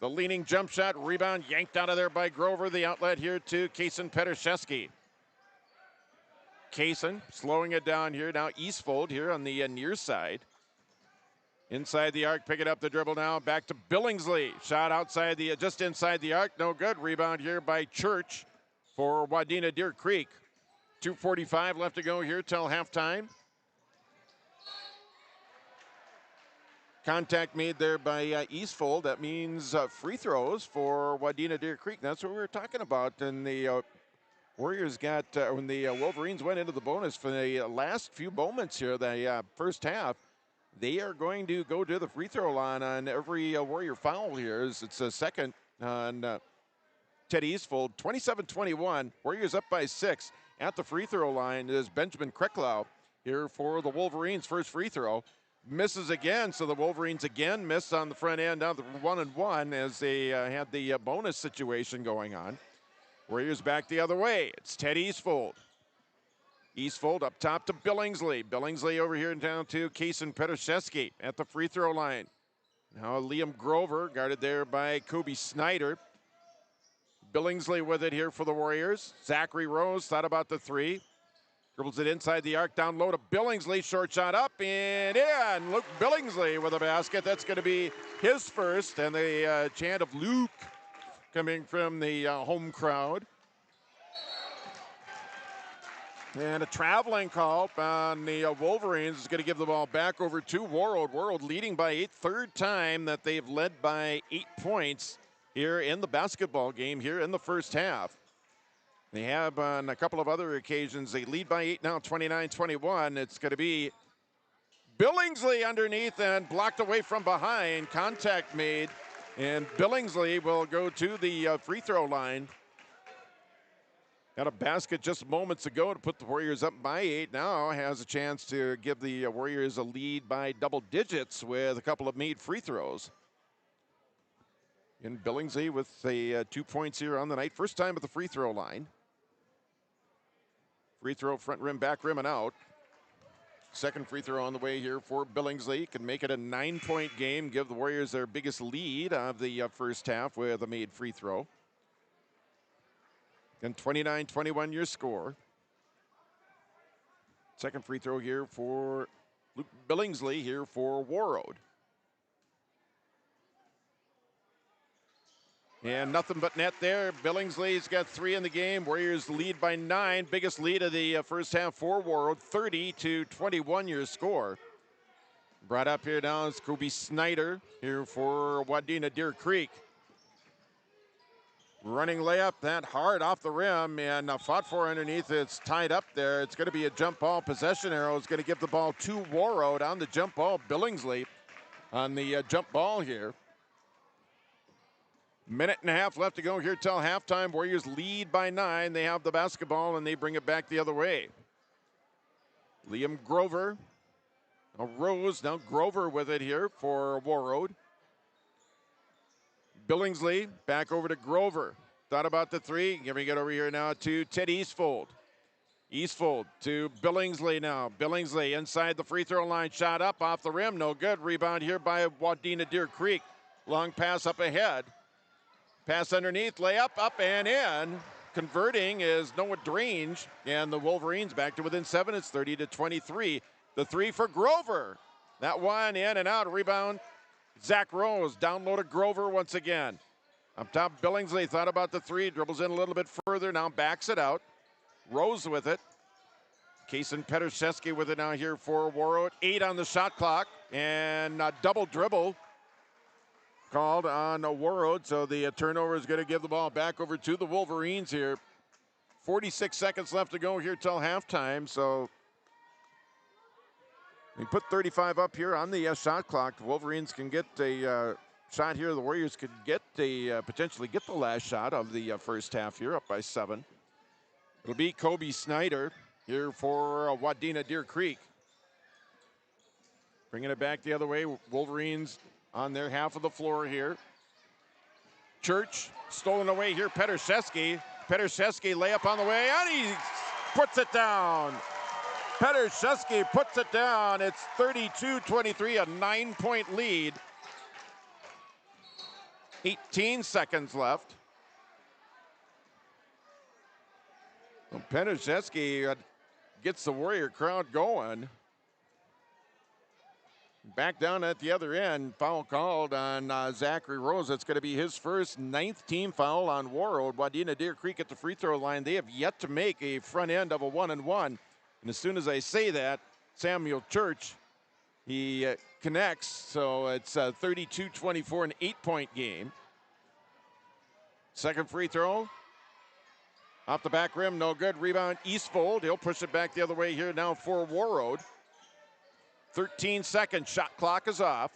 The leaning jump shot, rebound yanked out of there by Grover. The outlet here to Kaysen Petrzeski. Kaysen slowing it down here. Now Eastfold here on the near side. Inside the arc, picking up the dribble now. Back to Billingsley. Shot outside the, just inside the arc. No good. Rebound here by Church for Wadena-Deer-Creek. 2:45 left to go here till halftime. Contact made there by Eastfold. That means free throws for Wadena-Deer-Creek. That's what we were talking about. And the Warriors got, when the Wolverines went into the bonus for the last few moments here, the first half, they are going to go to the free throw line on every Warrior foul here. It's a second on Ted Eastfold. 27-21. Warriors up by 6. At the free throw line is Benjamin Krecklau here for the Wolverines. First free throw. Misses again, so the Wolverines again miss on the front end down to 1-1 as they had the bonus situation going on. Warriors back the other way. It's Ted Eastfold. Eastfold up top to Billingsley. Billingsley over here down to Kaysen Petrzeski at the free throw line. Now Liam Grover guarded there by Kobe Snyder. Billingsley with it here for the Warriors. Zachary Rose thought about the 3. Dribbles it inside the arc, down low to Billingsley. Short shot up and in. Luke Billingsley with a basket. That's going to be his first. And the chant of Luke coming from the home crowd. And a traveling call on the Wolverines is going to give the ball back over to Warroad. Warroad leading by 8. Third time that they've led by 8 points here in the basketball game here in the first half. They have on a couple of other occasions. They lead by 8 now, 29-21. It's going to be Billingsley underneath and blocked away from behind. Contact made, and Billingsley will go to the free throw line. Got a basket just moments ago to put the Warriors up by 8. Now has a chance to give the Warriors a lead by double digits with a couple of made free throws. In Billingsley with a 2 points here on the night. First time at the free throw line. Free throw, front rim, back rim, and out. Second free throw on the way here for Billingsley. Can make it a 9-point game. Give the Warriors their biggest lead of the first half with a made free throw. And 29-21 your score. Second free throw here for Luke Billingsley here for Warroad. And nothing but net there. Billingsley's got 3 in the game. Warriors lead by 9. Biggest lead of the first half for Warroad. 30-21 your score. Brought up here now is Kobe Snyder here for Wadena-Deer-Creek. Running layup that hard off the rim and fought for underneath. It's tied up there. It's going to be a jump ball. Possession arrow is going to give the ball to Warroad on the jump ball. Billingsley on the jump ball here. Minute and a half left to go here till halftime. Warriors lead by 9. They have the basketball and they bring it back the other way. Liam Grover. Now Rose, now Grover with it here for Warroad. Billingsley back over to Grover. Thought about the 3. Giving it over here now to Ted Eastfold. Eastfold to Billingsley now. Billingsley inside the free throw line. Shot up off the rim. No good. Rebound here by Wadena-Deer-Creek. Long pass up ahead. Pass underneath. Layup up and in. Converting is Noah Drange. And the Wolverines back to within 7. It's 30-23. The 3 for Grover. That one in and out. Rebound. Zach Rose down low to Grover once again. Up top, Billingsley thought about the 3, dribbles in a little bit further, now backs it out. Rose with it. Kason Petraszewski with it now here for Warroad. 8 on the shot clock, and a double dribble called on Warroad, so the turnover is going to give the ball back over to the Wolverines here. 46 seconds left to go here till halftime, so we put 35 up here on the shot clock. The Wolverines can get a shot here. The Warriors could get potentially get the last shot of the first half here, up by 7. It'll be Kobe Snyder here for Wadena-Deer-Creek. Bringing it back the other way. Wolverines on their half of the floor here. Church stolen away here. Petraszewski. Petraszewski layup on the way, and he puts it down. Petraszewski puts it down. It's 32-23, a 9-point lead. 18 seconds left. Well, Petraszewski gets the Warrior crowd going. Back down at the other end, foul called on Zachary Rose. That's going to be his first 9th team foul on Warroad. Wadena-Deer-Creek at the free throw line. They have yet to make a front end of a 1-and-1. And as soon as I say that, Samuel Church, he connects. So it's 32-24, an 8-point game. Second free throw. Off the back rim, no good. Rebound, Eastfold. He'll push it back the other way here now for Warroad. 13 seconds, shot clock is off.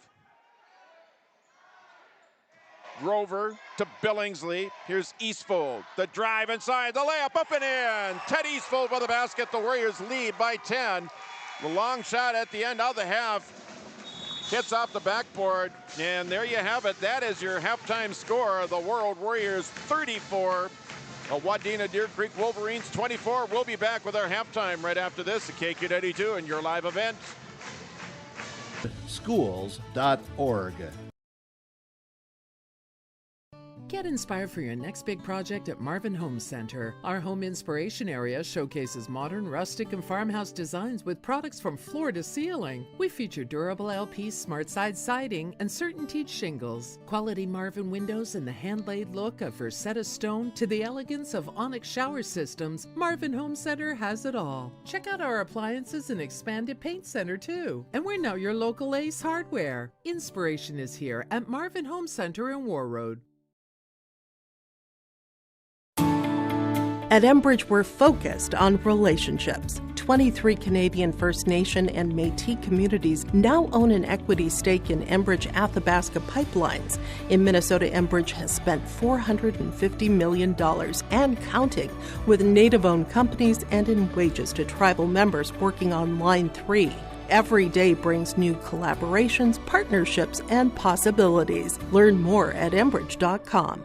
Grover to Billingsley. Here's Eastfold. The drive inside, the layup up and in. Ted Eastfold with the basket. The Warriors lead by 10. The long shot at the end of the half hits off the backboard. And there you have it. That is your halftime score. The Warroad Warriors 34. Wadena-Deer-Creek Wolverines 24. We'll be back with our halftime right after this at KQ92 and your live event. Schools.org. Get inspired for your next big project at Marvin Home Center. Our home inspiration area showcases modern, rustic, and farmhouse designs with products from floor to ceiling. We feature durable LP smart side siding and CertainTeed shingles, quality Marvin windows, and the hand-laid look of Versetta stone to the elegance of onyx shower systems. Marvin Home Center has it all. Check out our appliances and expanded paint center too. And we're now your local Ace Hardware. Inspiration is here at Marvin Home Center in Warroad. At Enbridge, we're focused on relationships. 23 Canadian First Nation and Métis communities now own an equity stake in Enbridge-Athabasca pipelines. In Minnesota, Enbridge has spent $450 million and counting with Native-owned companies and in wages to tribal members working on Line 3. Every day brings new collaborations, partnerships, and possibilities. Learn more at Enbridge.com.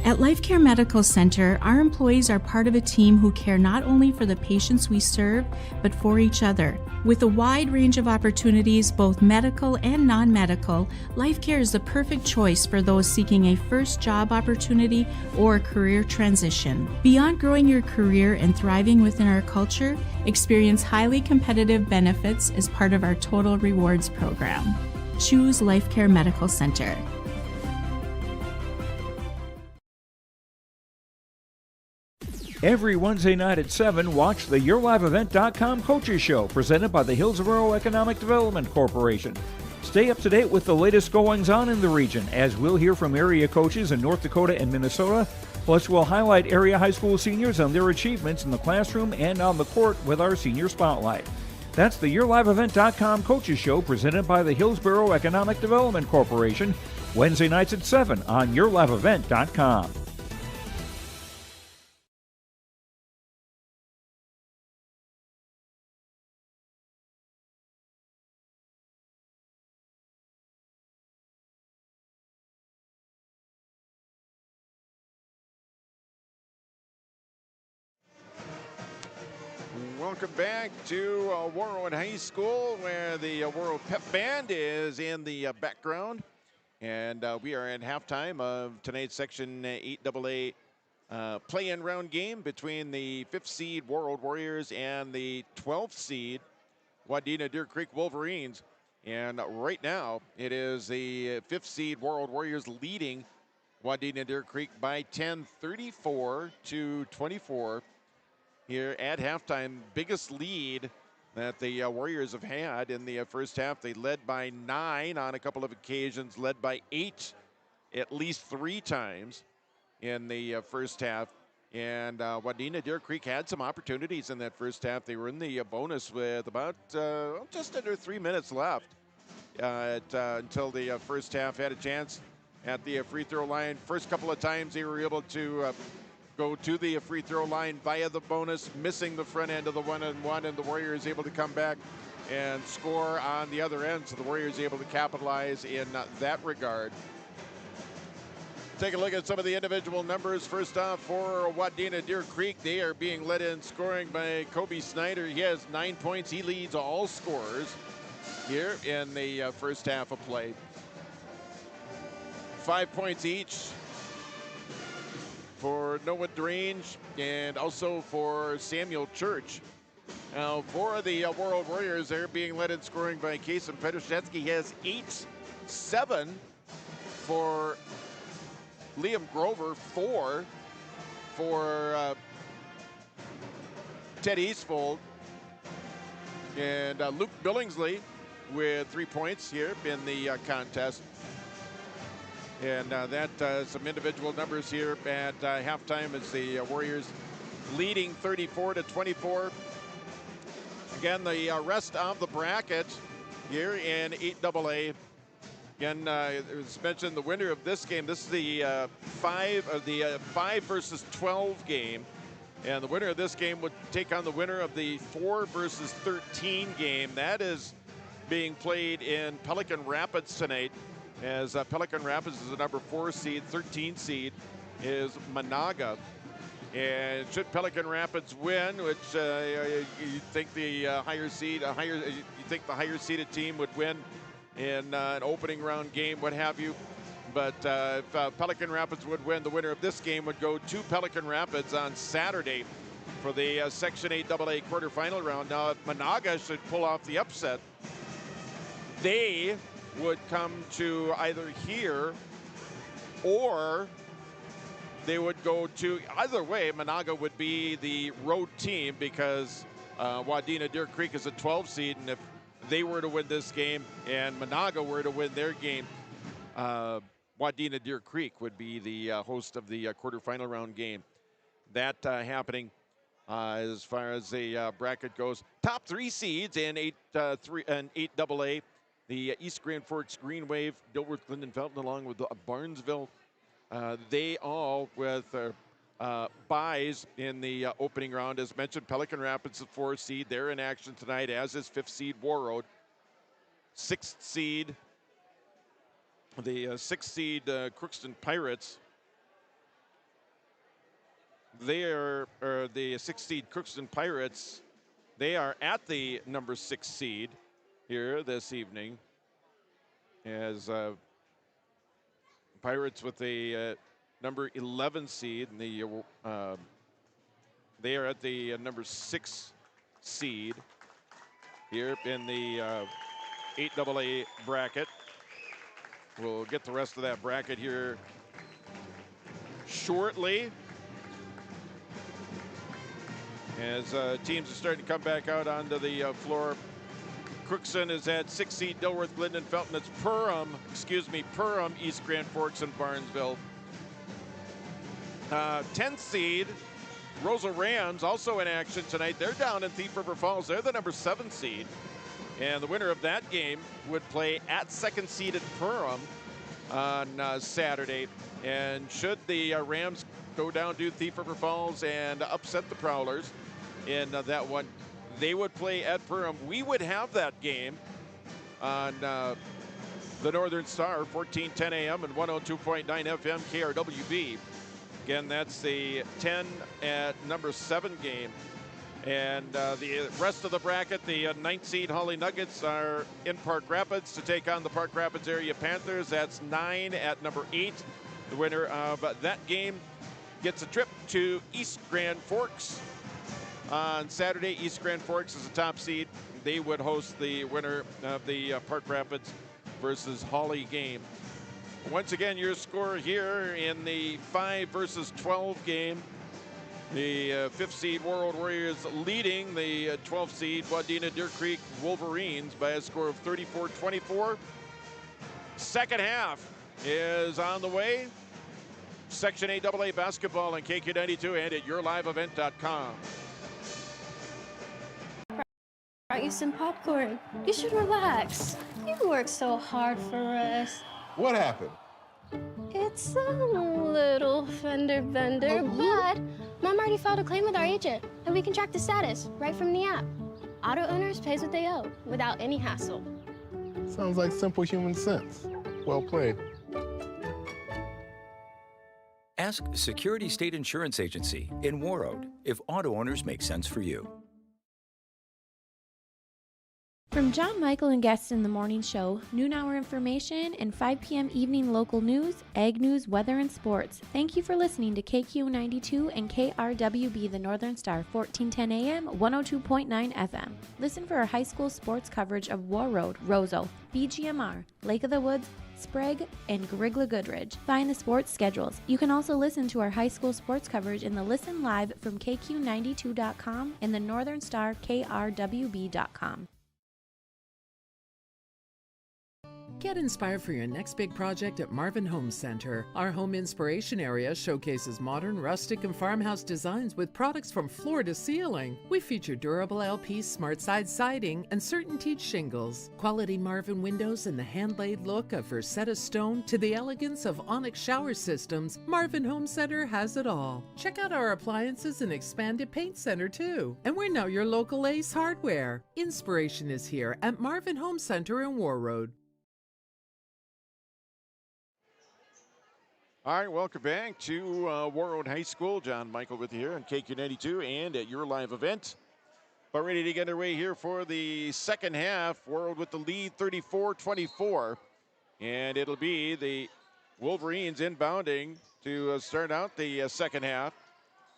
At LifeCare Medical Center, our employees are part of a team who care not only for the patients we serve, but for each other. With a wide range of opportunities, both medical and non-medical, LifeCare is the perfect choice for those seeking a first job opportunity or career transition. Beyond growing your career and thriving within our culture, experience highly competitive benefits as part of our Total Rewards program. Choose LifeCare Medical Center. Every Wednesday night at 7, watch the YourLiveEvent.com Coaches Show, presented by the Hillsborough Economic Development Corporation. Stay up to date with the latest goings-on in the region, as we'll hear from area coaches in North Dakota and Minnesota. Plus, we'll highlight area high school seniors and their achievements in the classroom and on the court with our Senior Spotlight. That's the YourLiveEvent.com Coaches Show, presented by the Hillsborough Economic Development Corporation, Wednesday nights at 7 on YourLiveEvent.com. Welcome back to Warroad High School, where the Warroad Pep Band is in the background. And we are at halftime of tonight's Section 8AA play-in round game between the 5th seed Warroad Warriors and the 12th seed Wadena-Deer-Creek Wolverines. And right now, it is the 5th seed Warroad Warriors leading Wadena-Deer-Creek by 10, 34-24. Here at halftime, biggest lead that the Warriors have had in the first half. They led by 9 on a couple of occasions, led by 8 at least 3 times in the first half. And Wadena-Deer-Creek had some opportunities in that first half. They were in the bonus with about just under 3 minutes left until the first half. Had a chance at the free throw line. First couple of times they were able to go to the free throw line via the bonus, missing the front end of the 1-and-1, and the Warriors able to come back and score on the other end. So the Warriors able to capitalize in that regard. Take a look at some of the individual numbers. First off, for Wadena-Deer-Creek, they are being led in scoring by Kobe Snyder. He has 9 points. He leads all scorers here in the first half of play. 5 points each for Noah Drange and also for Samuel Church. Now, for the Warroad Warriors, they're being led in scoring by Kason Petroshatsky. He has 8-7 for Liam Grover, 4 for Ted Eastfold, and Luke Billingsley with 3 points here in the contest. And some individual numbers here at halftime as the Warriors leading 34-24. Again, the rest of the bracket here in 8AA. Again, it was mentioned the winner of this game. This is the 5 versus 12 game. And the winner of this game would take on the winner of the 4 versus 13 game. That is being played in Pelican Rapids tonight, as Pelican Rapids is the number 4 seed. 13 seed is Monaga. And should Pelican Rapids win, which you think the higher seeded team would win in an opening round game, what have you. But if Pelican Rapids would win, the winner of this game would go to Pelican Rapids on Saturday for the Section 8AA quarterfinal round. Now, if Monaga should pull off the upset, they would come to either here or they would go to, either way, Monaga would be the road team, because Wadena-Deer-Creek is a 12 seed, and if they were to win this game and Monaga were to win their game, Wadena-Deer-Creek would be the host of the quarterfinal round game. that happening as far as the bracket goes. Top 3 seeds in 8AA. The East Grand Forks Green Wave, Dilworth, Linden, Felton, along with Barnesville. They all with buys in the opening round. As mentioned, Pelican Rapids, the 4th seed. They're in action tonight, as is 5th seed Warroad. 6th seed, the 6th seed Crookston Pirates. They are the 6th seed Crookston Pirates. They are at the number 6 seed here this evening, as Pirates with the number 11 seed, and they are at the number 6 seed here in the 8AA bracket. We'll get the rest of that bracket here shortly, as teams are starting to come back out onto the floor. Crookston is at 6 seed Dilworth, Linden, Felton. It's Perham, East Grand Forks, and Barnesville. 10th seed Rosa Rams also in action tonight. They're down in Thief River Falls. They're the number 7 seed. And the winner of that game would play at 2nd seeded Perham on Saturday. And should the Rams go down to Thief River Falls and upset the Prowlers in that one, they would play at Perham. We would have that game on the Northern Star, 14:10 a.m. and 102.9 FM KRWB. Again, that's the 10 at number 7 game. And the rest of the bracket, the 9th seed Holly Nuggets are in Park Rapids to take on the Park Rapids Area Panthers. That's 9 at number 8. The winner of that game gets a trip to East Grand Forks on Saturday. East Grand Forks is the top seed. They would host the winner of the Park Rapids versus Holly game. Once again, your score here in the 5 versus 12 game. The 5th seed Warroad Warriors leading the 12th seed Wadena-Deer-Creek Wolverines by a score of 34-24. Second half is on the way. Section 8AA basketball on KQ92 and at yourliveevent.com. Brought you some popcorn. You should relax. You worked so hard for us. What happened? It's a little fender bender, but Mom already filed a claim with our agent, and we can track the status right from the app. Auto owners pays what they owe without any hassle. Sounds like simple human sense. Well played. Ask Security State Insurance Agency in Warroad if auto owners make sense for you. From John, Michael, and guests in the morning show, noon hour information, and 5 p.m. evening local news, ag news, weather, and sports. Thank you for listening to KQ92 and KRWB, the Northern Star, 1410 a.m., 102.9 FM. Listen for our high school sports coverage of Warroad, Roseau, BGMR, Lake of the Woods, Sprague, and Grigla Goodridge. Find the sports schedules. You can also listen to our high school sports coverage in the Listen Live from KQ92.com and the Northern Star KRWB.com. Get inspired for your next big project at Marvin Home Center. Our home inspiration area showcases modern, rustic, and farmhouse designs with products from floor to ceiling. We feature durable LP smart side siding and CertainTeed shingles, quality Marvin windows, and the hand-laid look of Versetta stone to the elegance of Onyx shower systems. Marvin Home Center has it all. Check out our appliances and expanded paint center too. And we're now your local Ace Hardware. Inspiration is here at Marvin Home Center in Warroad. All right, welcome back to Warroad High School. John Michael with you here on KQ92 and at your live event. But ready to get underway here for the second half. Warroad with the lead 34-24. And it'll be the Wolverines inbounding to start out the second half.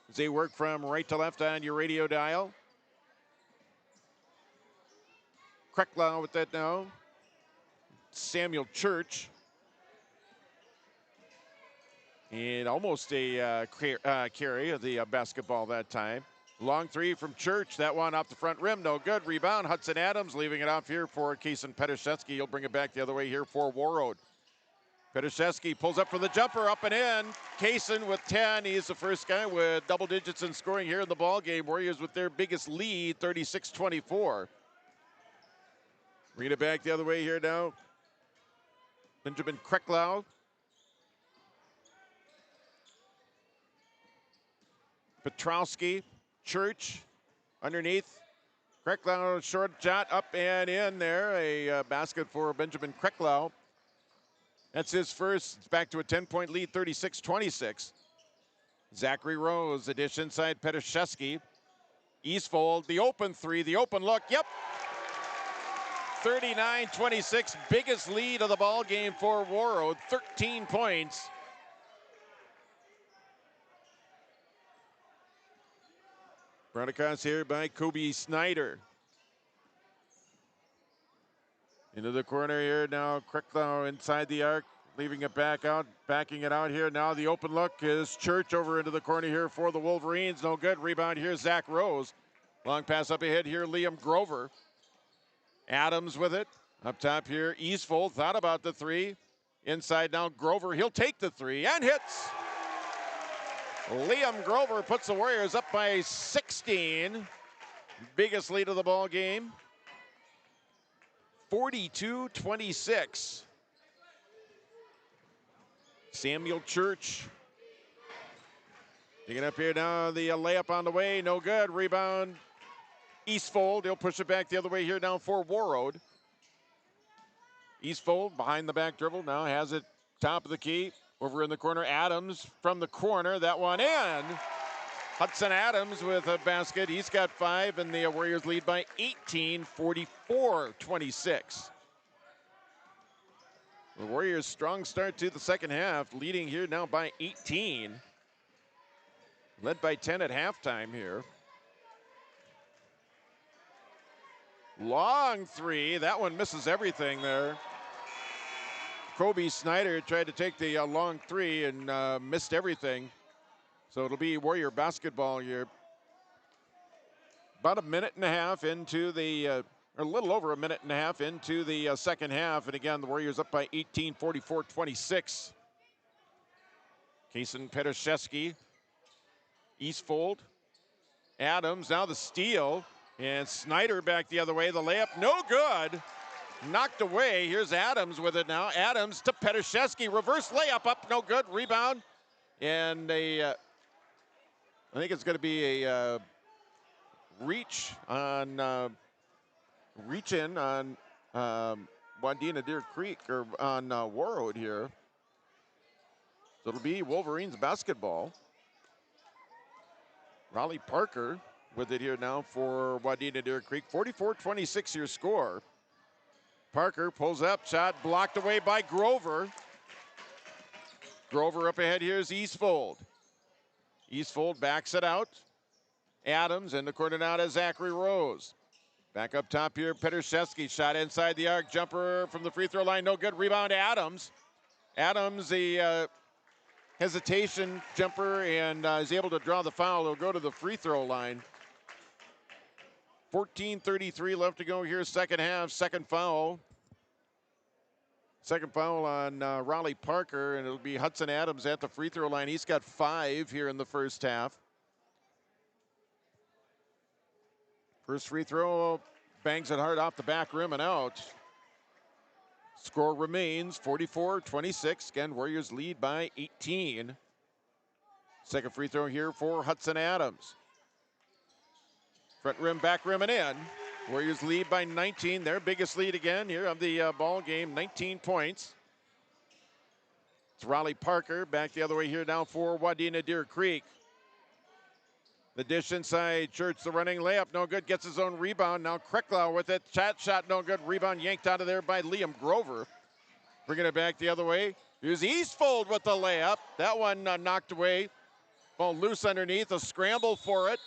As they work from right to left on your radio dial. Krecklau with that now. Samuel Church. And almost a carry of the basketball that time. Long three from Church. That one off the front rim. No good. Rebound. Hudson Adams leaving it off here for Kason Petashetsky. He'll bring it back the other way here for Warroad. Petraszewski pulls up for the jumper, up and in. Kaysen with 10. He's the first guy with double digits in scoring here in the ball game. Warriors with their biggest lead, 36-24. Bring it back the other way here now. Benjamin Krecklau. Petrowski, Church underneath. Krecklau, short shot up and in there. A basket for Benjamin Krecklau. That's his first. It's back to a 10-point lead, 36-26. Zachary Rose, the dish inside Petraszewski. Eastfold, the open three, the open look. Yep. 39-26, biggest lead of the ball game for Warroad, 13 points. Brought across here by Kobe Snyder. Into the corner here now, Krecklau inside the arc, leaving it back out, backing it out here. Now the open look is Church over into the corner here for the Wolverines. No good. Rebound here, Zach Rose. Long pass up ahead here, Liam Grover. Adams with it. Up top here, Eastfold thought about the three. Inside now, Grover. He'll take the three and hits. Liam Grover puts the Warriors up by 16. Biggest lead of the ball game. 42-26. Samuel Church. Taking up here now, the layup on the way, no good. Rebound, Eastfold. He'll push it back the other way here now for Warroad. Eastfold behind the back dribble, now has it top of the key. Over in the corner, Adams from the corner, that one in. Hudson Adams with a basket. He's got 5, and the Warriors lead by 18, 44-26. The Warriors' strong start to the second half, leading here now by 18. Led by 10 at halftime here. Long three, that one misses everything there. Kobe Snyder tried to take the long three and missed everything. So it'll be Warrior basketball here. About a minute and a half into the, or a little over a minute and a half into the second half. And again, the Warriors up by 18, 44-26. Kaysen Petraszewski, Eastfold, Adams, now the steal. And Snyder back the other way, the layup, no good. Knocked away, here's Adams with it now. Adams to Petraszewski, reverse layup up, no good, rebound. And I think it's gonna be a reach on, reach in on Wadena-Deer-Creek, or on Warroad here. So it'll be Wolverines basketball. Raleigh Parker with it here now for Wadena-Deer-Creek. 44-26 your score. Parker pulls up, shot blocked away by Grover. Grover up ahead, here's Eastfold. Eastfold backs it out. Adams in the corner now to Zachary Rose. Back up top here, Petraszewski, shot inside the arc, jumper from the free throw line, no good, rebound to Adams. Adams, the hesitation jumper, and is able to draw the foul. He'll go to the free throw line. 14:33 left to go here, second half, second foul. Second foul on Raleigh Parker, and it'll be Hudson Adams at the free throw line. He's got 5 here in the first half. First free throw, bangs it hard off the back rim and out. Score remains 44-26. Again, Warriors lead by 18. Second free throw here for Hudson Adams. Front rim, back rim, and in. Warriors lead by 19. Their biggest lead again here of the ball game, 19 points. It's Raleigh Parker back the other way here now for Wadena-Deer-Creek. The dish inside, Church, the running layup, no good, gets his own rebound. Now Krecklau with it, shot, no good, rebound yanked out of there by Liam Grover. Bringing it back the other way. Here's Eastfold with the layup. That one knocked away. Ball loose underneath, a scramble for it.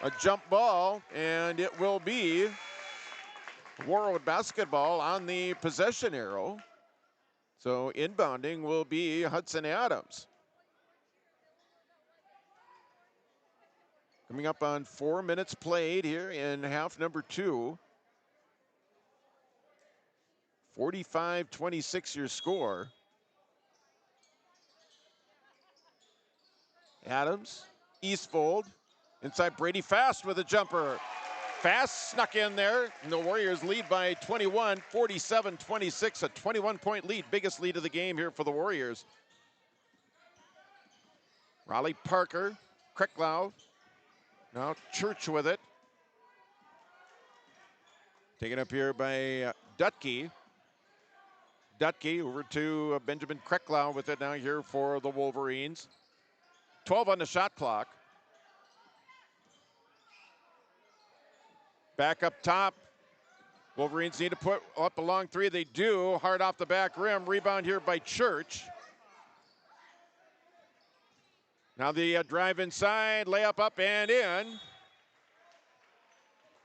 A jump ball, and it will be Warroad basketball on the possession arrow. So inbounding will be Hudson Adams. Coming up on 4 minutes played here in half number 2. 45-26 your score. Adams, Eastfold, inside Brady Fast with a jumper. Fast snuck in there, and the Warriors lead by 21, 47-26, a 21-point lead, biggest lead of the game here for the Warriors. Raleigh Parker, Krecklau, now Church with it. Taken up here by Dutke. Dutke over to Benjamin Krecklau with it now here for the Wolverines. 12 on the shot clock. Back up top. Wolverines need to put up a long three. They do. Hard off the back rim. Rebound here by Church. Now the drive inside. Layup up and in.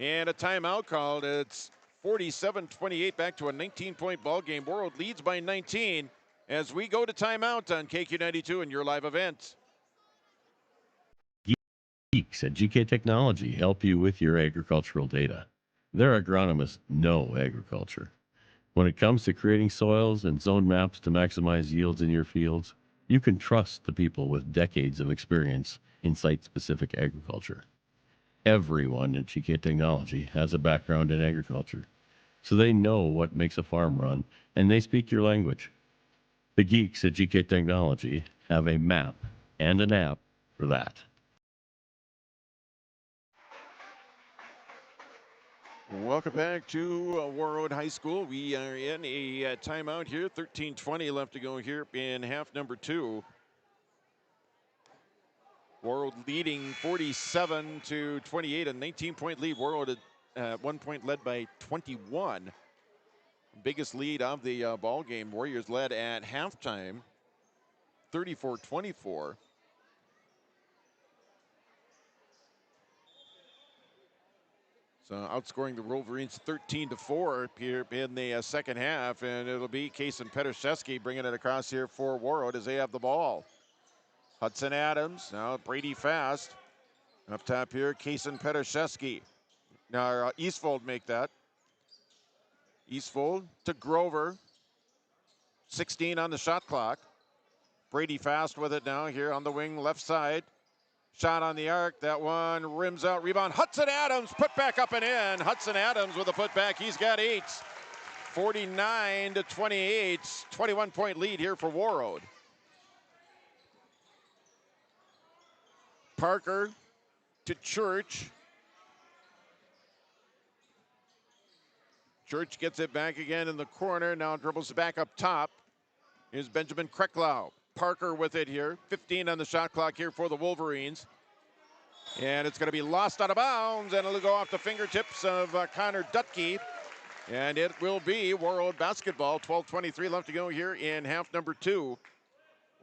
And a timeout called. It's 47-28, back to a 19-point ball game. Warroad leads by 19 as we go to timeout on KQ92 and your live event. Geeks at GK Technology help you with your agricultural data. Their agronomists know agriculture. When it comes to creating soils and zone maps to maximize yields in your fields, you can trust the people with decades of experience in site-specific agriculture. Everyone at GK Technology has a background in agriculture, so they know what makes a farm run, and they speak your language. The geeks at GK Technology have a map and an app for that. Welcome back to Warroad High School. We are in a timeout here. 13:20 left to go here in half number 2. Warroad leading 47-28, a 19-point lead. Warroad at 1 point led by 21. Biggest lead of the ball game. Warriors led at halftime, 34-24. So outscoring the Wolverines 13-4 here in the second half, and it'll be Kason Petraszewski bringing it across here for Warroad as they have the ball. Hudson Adams, now Brady Fast. Up top here, Kason Petraszewski. Now Eastfold make that. Eastfold to Grover. 16 on the shot clock. Brady Fast with it now here on the wing left side. Shot on the arc, that one rims out, rebound. Hudson Adams put back up and in. Hudson Adams with a putback, he's got 8. 49-28, 21-point lead here for Warroad. Parker to Church. Church gets it back again in the corner, now dribbles it back up top. Here's Benjamin Krecklau. Parker with it here. 15 on the shot clock here for the Wolverines. And it's going to be lost out of bounds, and it'll go off the fingertips of Connor Dutke. And it will be Warroad basketball. 12:23 left to go here in half number 2.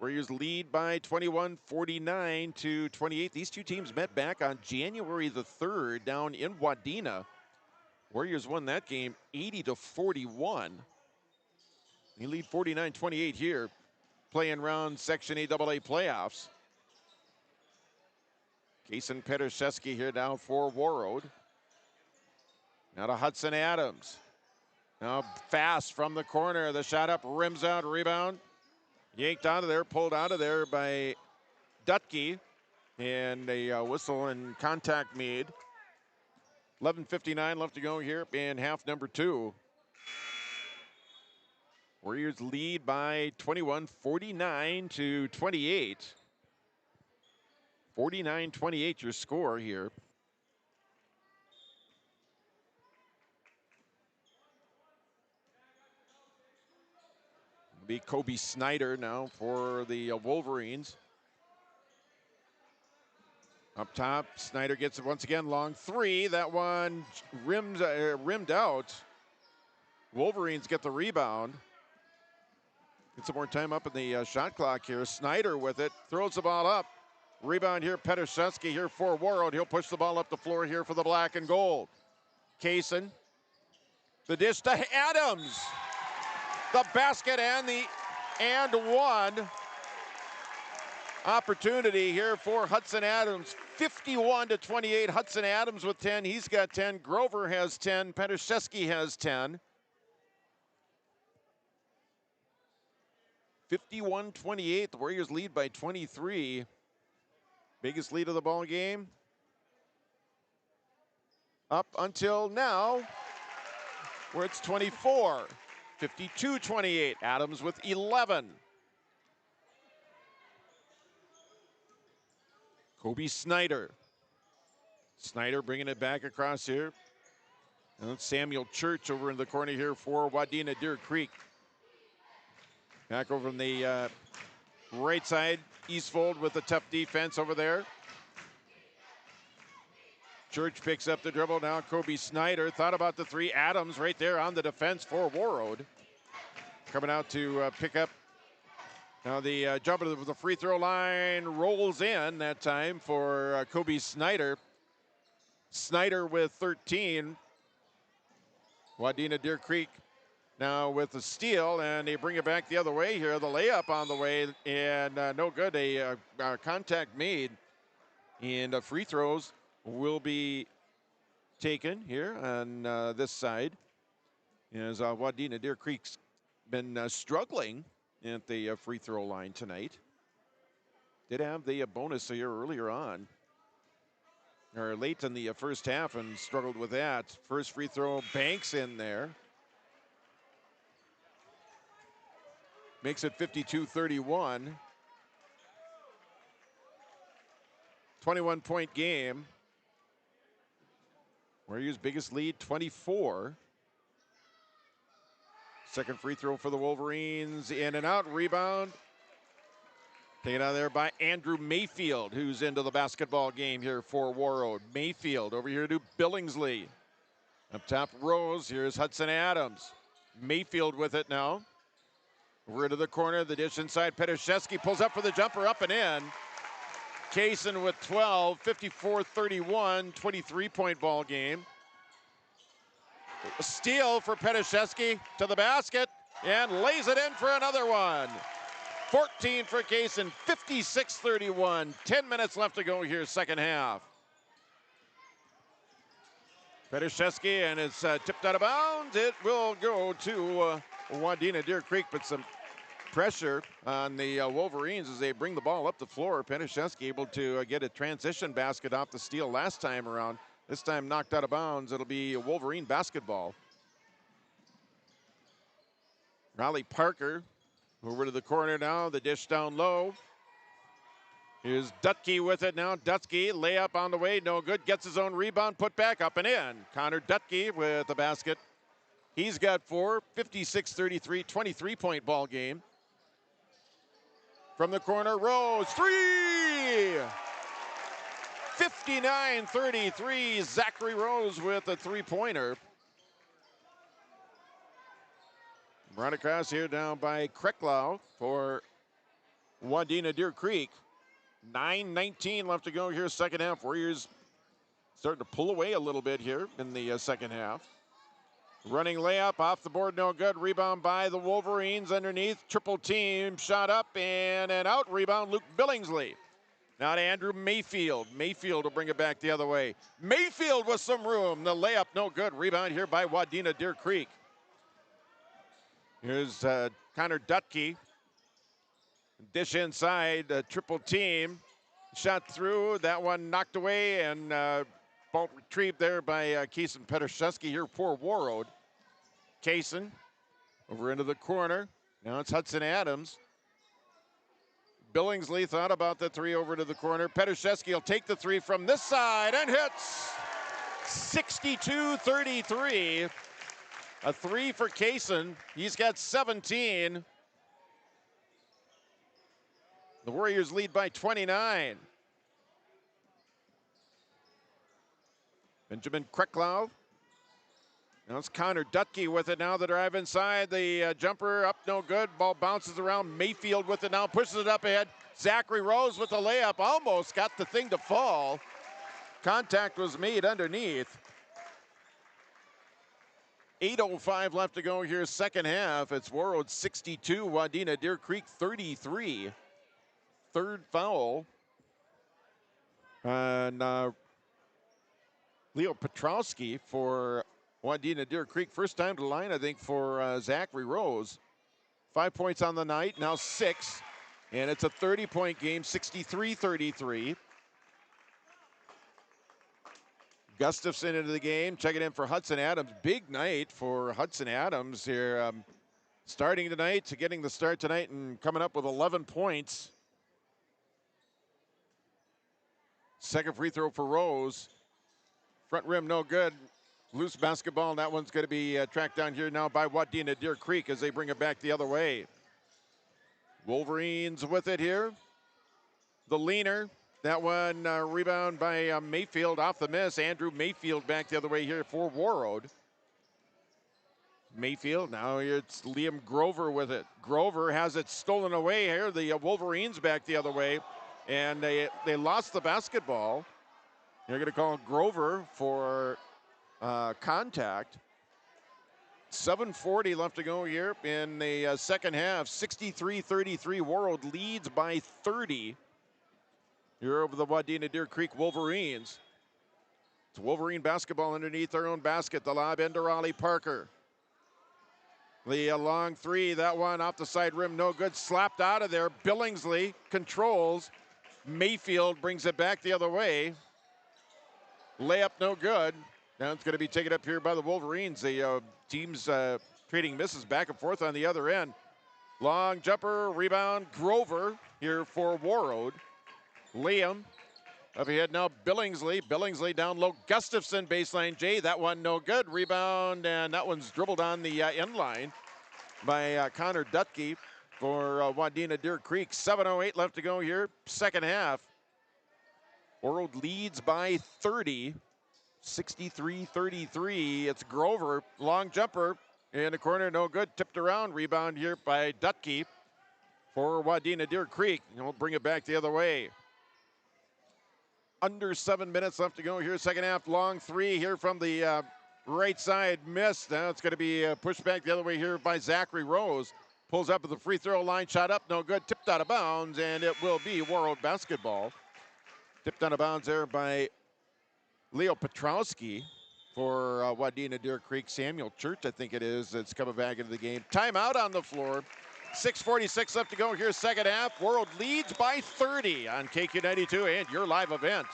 Warriors lead by 21, 49-28. These two teams met back on January the 3rd down in Wadena. Warriors won that game 80-41. They lead 49-28 here, playing round Section A-AA playoffs. Kason Petraszewski here now for Warroad. Now to Hudson Adams. Now Fast from the corner. The shot up, rims out, rebound. Yanked out of there, pulled out of there by Dutke. And a whistle and contact made. 11:59 left to go here in half number 2. Warriors lead by 21, 49-28. 49-28 your score here. It'll be Kobe Snyder now for the Wolverines. Up top, Snyder gets it once again, long 3. That one rimmed out. Wolverines get the rebound. Get some more time up in the shot clock here. Snyder with it, throws the ball up. Rebound here, Petraszewski here for Warroad. He'll push the ball up the floor here for the black and gold. Kason, the dish to Adams. The basket and the and one. Opportunity here for Hudson Adams. 51-28, Hudson Adams with 10. He's got 10. Grover has 10. Petraszewski has 10. 51-28. The Warriors lead by 23. Biggest lead of the ball game. Up until now, where it's 24. 52-28. Adams with 11. Kobe Snyder. Snyder bringing it back across here. And it's Samuel Church over in the corner here for Wadena-Deer-Creek. Back over on the right side, Eastfold with a tough defense over there. Church picks up the dribble. Now Kobe Snyder thought about the three. Adams right there on the defense for Warroad. Coming out to pick up. Now the jump to the free throw line rolls in that time for Kobe Snyder. Snyder with 13. Wadena-Deer-Creek now with the steal, and they bring it back the other way here. The layup on the way, and no good. A contact made, and free throws will be taken here on this side. As Wadena-Deer-Creek's been struggling at the free throw line tonight. Did have the bonus here earlier on, or late in the first half, and struggled with that. First free throw, Banks in there. Makes it 52-31. 21-point game. Warriors' biggest lead, 24. Second free throw for the Wolverines. In and out, rebound. Taken out there by Andrew Mayfield, who's into the basketball game here for Warroad. Mayfield over here to Billingsley. Up top, Rose. Here's Hudson Adams. Mayfield with it now. Over into the corner, the dish inside. Petashevsky pulls up for the jumper, up and in. Kaysen with 12, 54-31, 23-point ball game. A steal for Petashevsky to the basket and lays it in for another one. 14 for Kaysen, 56-31. 10 minutes left to go here, second half. Petashevsky, and it's tipped out of bounds. It will go to Wadena-Deer-Creek, but some pressure on the Wolverines as they bring the ball up the floor. Petashevsky able to get a transition basket off the steal last time around. This time knocked out of bounds. It'll be Wolverine basketball. Riley Parker over to the corner now. The dish down low. Here's Dutke with it now. Dutke, layup on the way, no good. Gets his own rebound, put back, up and in. Connor Dutke with the basket. He's got 4, 56-33, 23-point ball game. From the corner, Rose, 3! 59-33, Zachary Rose with a three-pointer. Run across here down by Krecklau for Wadena-Deer-Creek. 9:19 left to go here, second half. Warriors starting to pull away a little bit here in the second half. Running layup off the board, no good. Rebound by the Wolverines underneath. Triple team, shot up and an out. Rebound, Luke Billingsley. Now to Andrew Mayfield. Mayfield will bring it back the other way. Mayfield with some room. The layup, no good. Rebound here by Wadena-Deer-Creek. Here's Connor Dutke. Dish inside, triple team. Shot through, that one knocked away, and ball retrieved there by Kaysen Petashevsky here for Warroad. Kaysen over into the corner. Now it's Hudson Adams. Billingsley thought about the three over to the corner. Petashevsky will take the three from this side and hits. 62-33. A three for Kaysen. He's got 17. The Warriors lead by 29. Benjamin Krecklau. Now it's Connor Dutke with it now. The drive inside. The jumper up, no good. Ball bounces around. Mayfield with it now. Pushes it up ahead. Zachary Rose with the layup. Almost got the thing to fall. Contact was made underneath. 8:05 left to go here, second half. It's Warroad 62, Wadena-Deer-Creek 33. Third foul. And Leo Petrowski for Wadena-Deer-Creek. First time to the line, I think, for Zachary Rose. 5 points on the night, now 6. And it's a 30-point game, 63-33. Gustafson into the game, checking in for Hudson Adams. Big night for Hudson Adams here. Starting tonight, getting the start tonight and coming up with 11 points. Second free throw for Rose. Front rim no good. Loose basketball, and that one's going to be tracked down here now by Wadena-Deer-Creek as they bring it back the other way. Wolverines with it here. The leaner. That one rebound by Mayfield off the miss. Andrew Mayfield back the other way here for Warroad. Mayfield, now it's Liam Grover with it. Grover has it stolen away here. The Wolverines back the other way, and they lost the basketball. They're going to call Grover for contact. 7:40 left to go here in the second half. 63-33, Warroad leads by 30. Here over the Wadena-Deer-Creek Wolverines. It's Wolverine basketball underneath their own basket. The lob into Raleigh Parker. The long three, that one off the side rim, no good. Slapped out of there. Billingsley controls. Mayfield brings it back the other way. Layup no good. Now it's going to be taken up here by the Wolverines. The team's trading misses back and forth on the other end. Long jumper, rebound, Grover here for Warroad. Liam up ahead now, Billingsley. Billingsley down low, Gustafson baseline J. That one no good. Rebound, and that one's dribbled on the end line by Connor Dutke for Wadena-Deer-Creek. 7:08 left to go here, second half. Warroad leads by 30. 63-33. It's Grover, long jumper in the corner, no good. Tipped around, rebound here by Dutke for Wadena-Deer-Creek. And we'll bring it back the other way. Under 7 minutes left to go here, second half. Long three here from the right side, missed. Now it's going to be pushed back the other way here by Zachary Rose. Pulls up at the free throw line, shot up, no good. Tipped out of bounds, and it will be Warroad basketball. Tipped out of bounds there by Leo Petrowski for Wadena-Deer-Creek. Samuel Church, I think it is, that's coming back into the game. Timeout on the floor. 6:46 left to go here, second half. Warroad leads by 30 on KQ92 and your live event.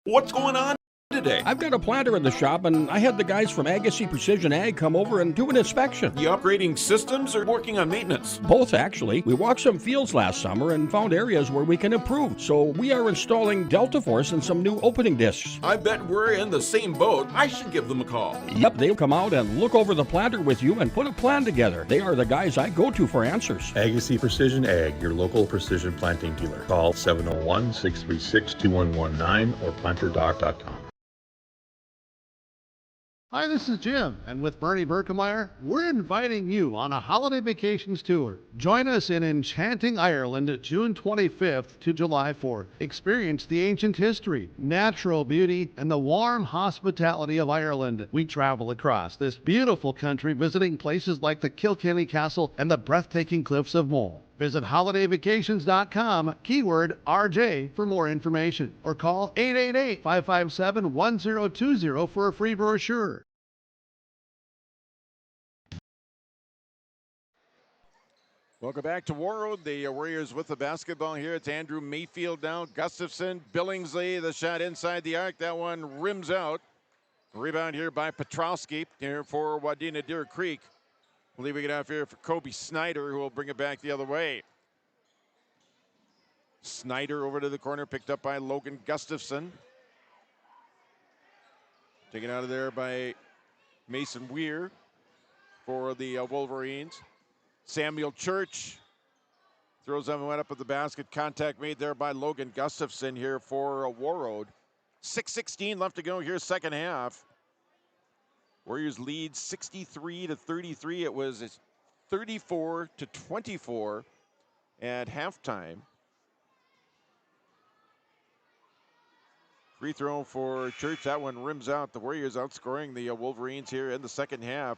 What's going on today? I've got a planter in the shop, and I had the guys from Agassiz Precision Ag come over and do an inspection. You upgrading systems or working on maintenance? Both, actually. We walked some fields last summer and found areas where we can improve. So we are installing Delta Force and some new opening discs. I bet we're in the same boat. I should give them a call. Yep, they'll come out and look over the planter with you and put a plan together. They are the guys I go to for answers. Agassiz Precision Ag, your local precision planting dealer. Call 701-636-2119 or planterdoc.com. Hi, this is Jim, and with Bernie Berkemeyer, we're inviting you on a holiday vacations tour. Join us in enchanting Ireland June 25th to July 4th. Experience the ancient history, natural beauty, and the warm hospitality of Ireland. We travel across this beautiful country, visiting places like the Kilkenny Castle and the breathtaking cliffs of Moher. Visit holidayvacations.com, keyword RJ for more information, or call 888-557-1020 for a free brochure. Welcome back to Warroad. The Warriors with the basketball here. It's Andrew Mayfield now. Gustafson, Billingsley, the shot inside the arc. That one rims out. Rebound here by Petrowski here for Wadena-Deer-Creek. Leaving it out here for Kobe Snyder, who will bring it back the other way. Snyder over to the corner, picked up by Logan Gustafson. Taken out of there by Mason Weir for the Wolverines. Samuel Church throws them right up at the basket. Contact made there by Logan Gustafson here for Warroad. 6:16 left to go here, second half. Warriors lead 63-33. It was 34-24 at halftime. Free throw for Church. That one rims out. The Warriors outscoring the Wolverines here in the second half.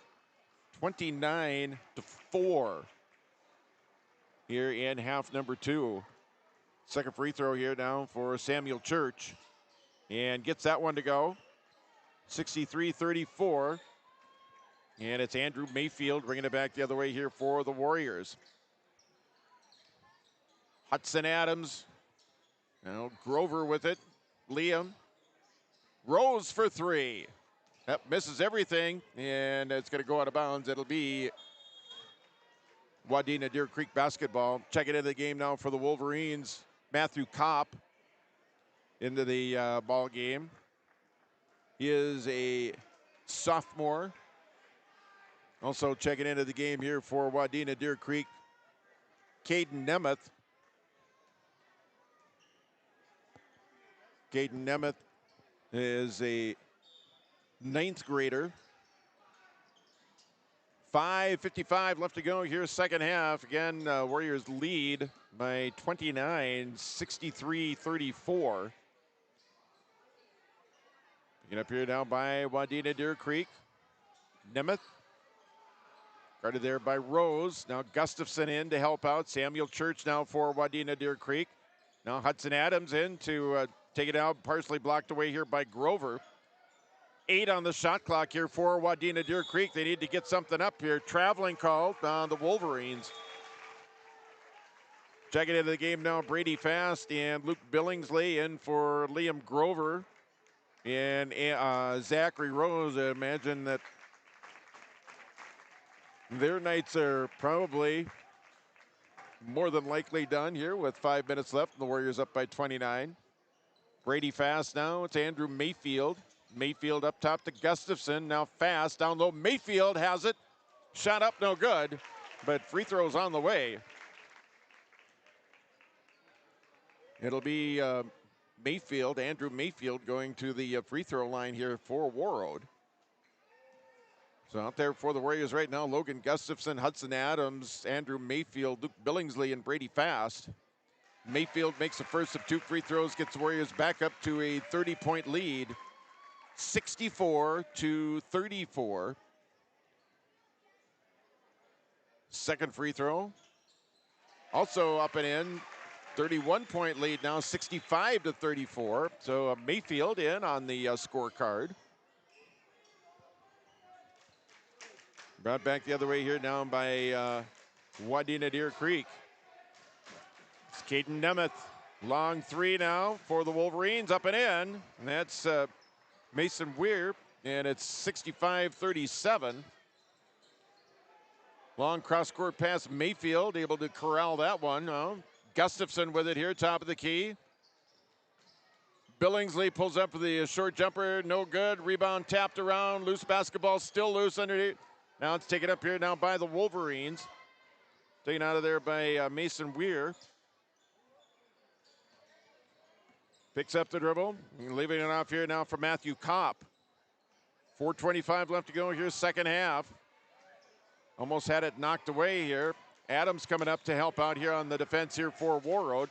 29-4 here in half number two. Second free throw here now for Samuel Church. And gets that one to go. 63-34. And it's Andrew Mayfield bringing it back the other way here for the Warriors. Hudson Adams. Now Grover with it. Liam. Rose for three. That misses everything, and it's going to go out of bounds. It'll be Wadena-Deer-Creek basketball. Checking into the game now for the Wolverines. Matthew Kopp into the ball game. He is a sophomore. Also checking into the game here for Wadena-Deer-Creek, Caden Nemeth. Caden Nemeth is a 9th grader. 5:55 left to go here, second half. Again, Warriors lead by 29, 63-34. Picking up here now by Wadena-Deer-Creek. Nemeth, guarded there by Rose. Now Gustafson in to help out. Samuel Church now for Wadena-Deer-Creek. Now Hudson Adams in to take it out, partially blocked away here by Grover. 8 on the shot clock here for Wadena-Deer-Creek. They need to get something up here. Traveling call on the Wolverines. Checking into the game now, Brady Fast and Luke Billingsley in for Liam Grover and Zachary Rose. I imagine that their nights are probably more than likely done here with 5 minutes left. And the Warriors up by 29. Brady Fast now. It's Andrew Mayfield. Mayfield up top to Gustafson. Now Fast down low. Mayfield has it. Shot up, no good. But free throws on the way. It'll be Mayfield, Andrew Mayfield, going to the free throw line here for Warroad. So out there for the Warriors right now, Logan Gustafson, Hudson Adams, Andrew Mayfield, Luke Billingsley, and Brady Fast. Mayfield makes the first of 2 free throws, gets the Warriors back up to a 30-point lead. 64-34. Second free throw. Also up and in. 31-point lead now, 65-34. So Mayfield in on the scorecard. Brought back the other way here now by Wadena-Deer-Creek. It's Caden Nemeth. Long three now for the Wolverines, up and in. And that's Mason Weir, and it's 65-37. Long cross-court pass, Mayfield able to corral that one. Gustafson with it here, top of the key. Billingsley pulls up for the short jumper, no good. Rebound tapped around, loose basketball, still loose underneath. Now it's taken up here now by the Wolverines. Taken out of there by Mason Weir. Picks up the dribble, leaving it off here now for Matthew Kopp. 4:25 left to go here, second half. Almost had it knocked away here. Adams coming up to help out here on the defense here for Warroad.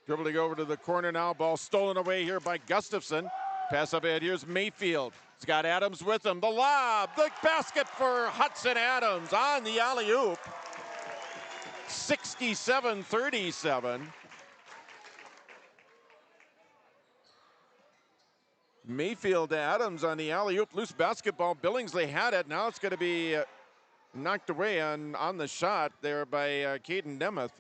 Dribbling over to the corner now, ball stolen away here by Gustafson. Pass up ahead, here's Mayfield. He's got Adams with him. The lob, the basket for Hudson Adams on the alley-oop. 67-37. Mayfield to Adams on the alley-oop. Loose basketball. Billingsley had it. Now it's going to be knocked away on the shot there by Caden Nemeth.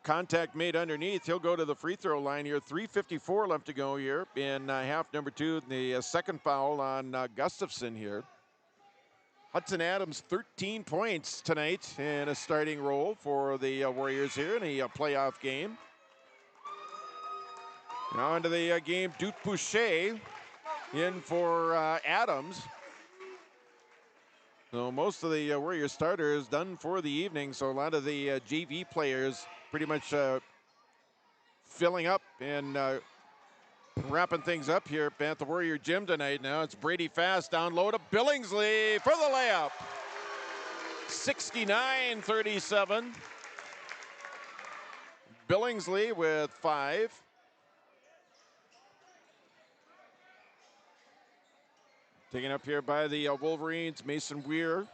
Contact made underneath. He'll go to the free throw line here. 3:54 left to go here in half number 2. The second foul on Gustafson here. Hudson Adams, 13 points tonight in a starting role for the Warriors here in a playoff game. Now into the game, Duke Boucher in for Adams. So most of the Warrior starters done for the evening. So a lot of the JV players pretty much filling up and wrapping things up here at the Warrior Gym tonight. Now it's Brady Fast down low to Billingsley for the layup. 69-37. Billingsley with 5. Taken up here by the Wolverines, Mason Weir.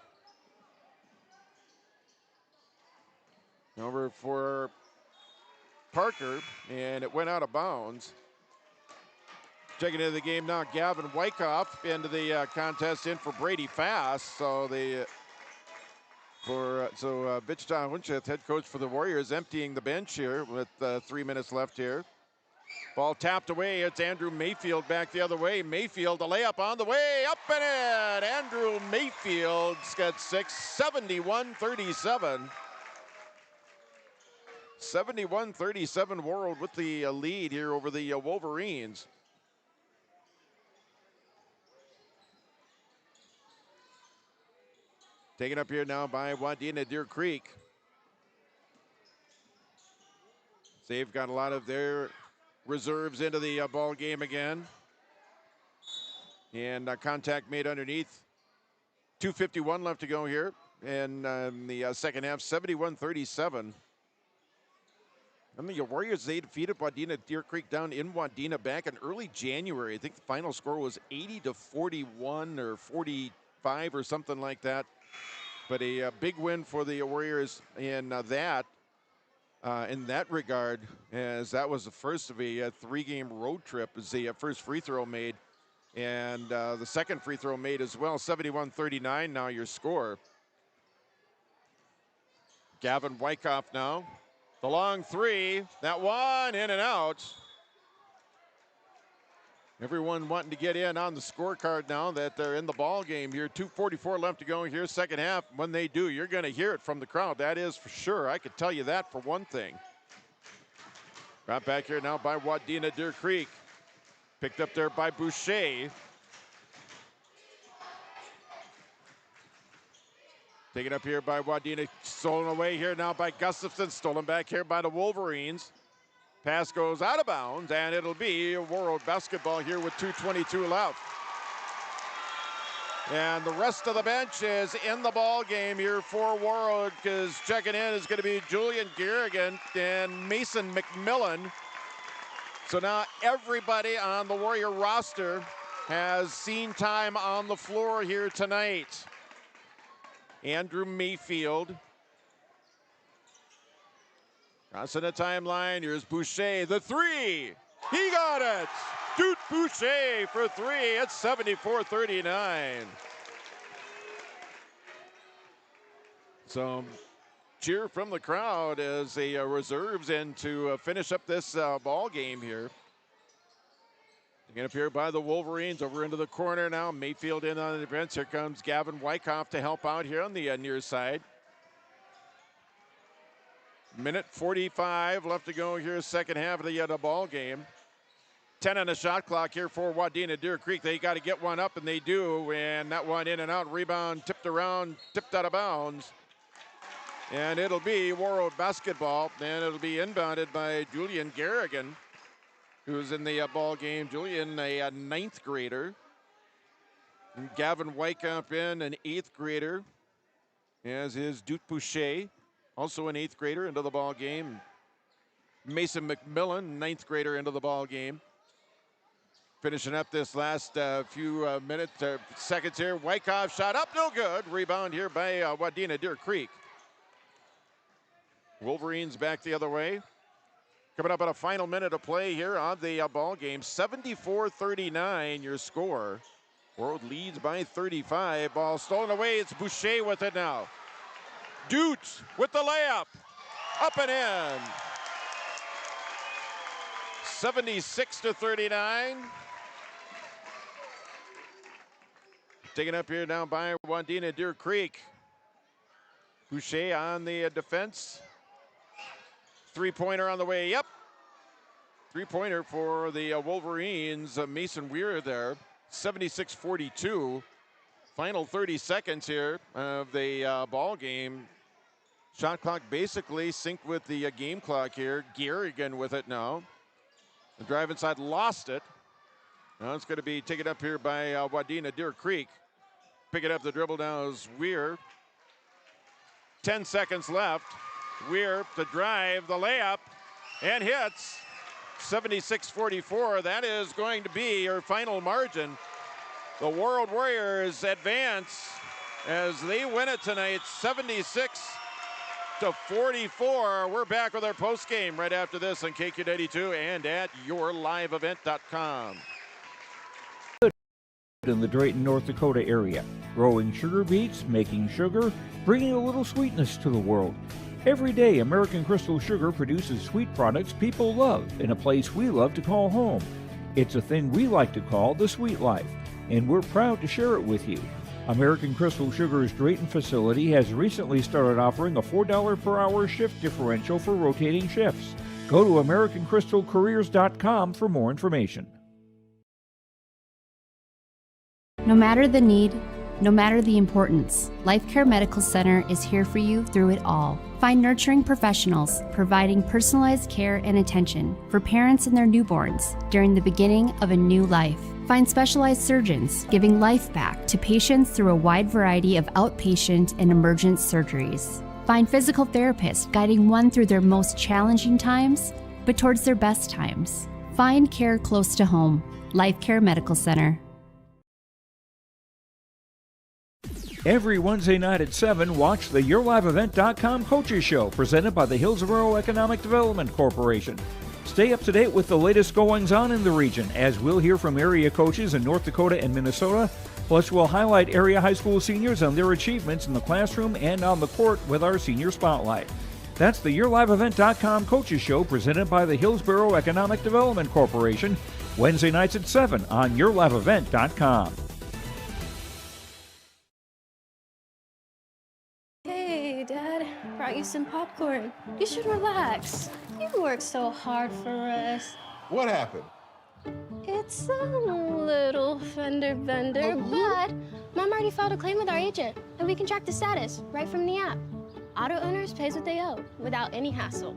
Over for Parker, and it went out of bounds. Checking into the game now, Gavin Wyckoff into the contest in for Brady Fast. So Bitch John Wincheth, head coach for the Warriors, emptying the bench here with 3 minutes left here. Ball tapped away. It's Andrew Mayfield back the other way. Mayfield, a layup on the way, up and in. Andrew Mayfield's got 6, 71-37. 71-37, Warroad with the lead here over the Wolverines. Taken up here now by Wadena-Deer-Creek. They've got a lot of their reserves into the ball game again. And contact made underneath. 2:51 left to go here in the second half, 71-37. The Warriors, they defeated Wadena-Deer-Creek down in Wadena back in early January. I think the final score was 80-41 or 45 or something like that. But a big win for the Warriors in that regard, as that was the first of a 3-game road trip, as the first free throw made. And the second free throw made as well. 71-39 now your score. Gavin Wyckoff now. The long three, that one in and out. Everyone wanting to get in on the scorecard now that they're in the ball game here. 2:44 left to go here, second half. When they do, you're going to hear it from the crowd. That is for sure. I could tell you that for one thing. Brought back here now by Wadena-Deer-Creek. Picked up there by Boucher. Taken up here by Wadena. Stolen away here now by Gustafson. Stolen back here by the Wolverines. Pass goes out of bounds, and it'll be Warroad basketball here with 2:22 left. And the rest of the bench is in the ball game here for Warroad, because checking in is going to be Julian Garrigan and Mason McMillan. So now everybody on the Warrior roster has seen time on the floor here tonight. Andrew Mayfield. Crossing the timeline, here's Boucher, the three. He got it! Duke Boucher for three, it's 74-39. So cheer from the crowd as the reserves in to finish up this ball game here. Again up here by the Wolverines, over into the corner now. Mayfield in on the defense. Here comes Gavin Wyckoff to help out here on the near side. Minute 45 left to go here, second half of the ball game. 10 on the shot clock here for Wadena-Deer-Creek. They got to get one up, and they do. And that one in and out, rebound, tipped around, tipped out of bounds. And it'll be Warroad basketball, and it'll be inbounded by Julian Garrigan, who's in the ball game. Julian, a ninth grader. And Gavin Wyckoff in, an eighth grader, as is Duke Boucher, also an eighth grader, into the ball game. Mason McMillan, ninth grader, into the ball game. Finishing up this last few seconds here. Wyckoff shot up, no good. Rebound here by Wadena-Deer-Creek. Wolverines back the other way. Coming up on a final minute of play here on the ball game. 74-39 your score. Warroad leads by 35. Ball stolen away. It's Boucher with it now. Dutz with the layup. Up and in. 76-39. Taken up here now by Wadena-Deer-Creek. Boucher on the defense. Three-pointer on the way. Yep. Three-pointer for the Wolverines. Mason Weir there. 76-42. Final 30 seconds here of the ball game. Shot clock basically synced with the game clock here. Garrigan with it now. The drive inside, lost it. Now it's going to be taken up here by Wadena-Deer-Creek. Picking up the dribble now is Weir. 10 seconds left. Weir to drive, the layup, and hits. 76-44. That is going to be your final margin. The Warroad Warriors advance as they win it tonight, 76-44. We're back with our post game right after this on KQ92 and at yourliveevent.com. in the Drayton, North Dakota area, growing sugar beets, making sugar, bringing a little sweetness to the world. Every day, American Crystal Sugar produces sweet products people love in a place we love to call home. It's a thing we like to call the sweet life, and we're proud to share it with you. American Crystal Sugar's Drayton facility has recently started offering a $4 per hour shift differential for rotating shifts. Go to AmericanCrystalCareers.com for more information. No matter the need, no matter the importance, Life Care Medical Center is here for you through it all. Find nurturing professionals providing personalized care and attention for parents and their newborns during the beginning of a new life. Find specialized surgeons giving life back to patients through a wide variety of outpatient and emergent surgeries. Find physical therapists guiding one through their most challenging times, but towards their best times. Find care close to home. Life Care Medical Center. Every Wednesday night at 7, watch the YourLiveEvent.com Coaches Show presented by the Hillsborough Economic Development Corporation. Stay up to date with the latest goings-on in the region as we'll hear from area coaches in North Dakota and Minnesota. Plus, we'll highlight area high school seniors on their achievements in the classroom and on the court with our Senior Spotlight. That's the YourLiveEvent.com Coaches Show presented by the Hillsborough Economic Development Corporation, Wednesday nights at 7 on YourLiveEvent.com. Hey, Dad, brought you some popcorn. You should relax. You worked so hard for us. What happened? It's a little fender bender, but Mom already filed a claim with our agent, and we can track the status right from the app. Auto owners pays what they owe without any hassle.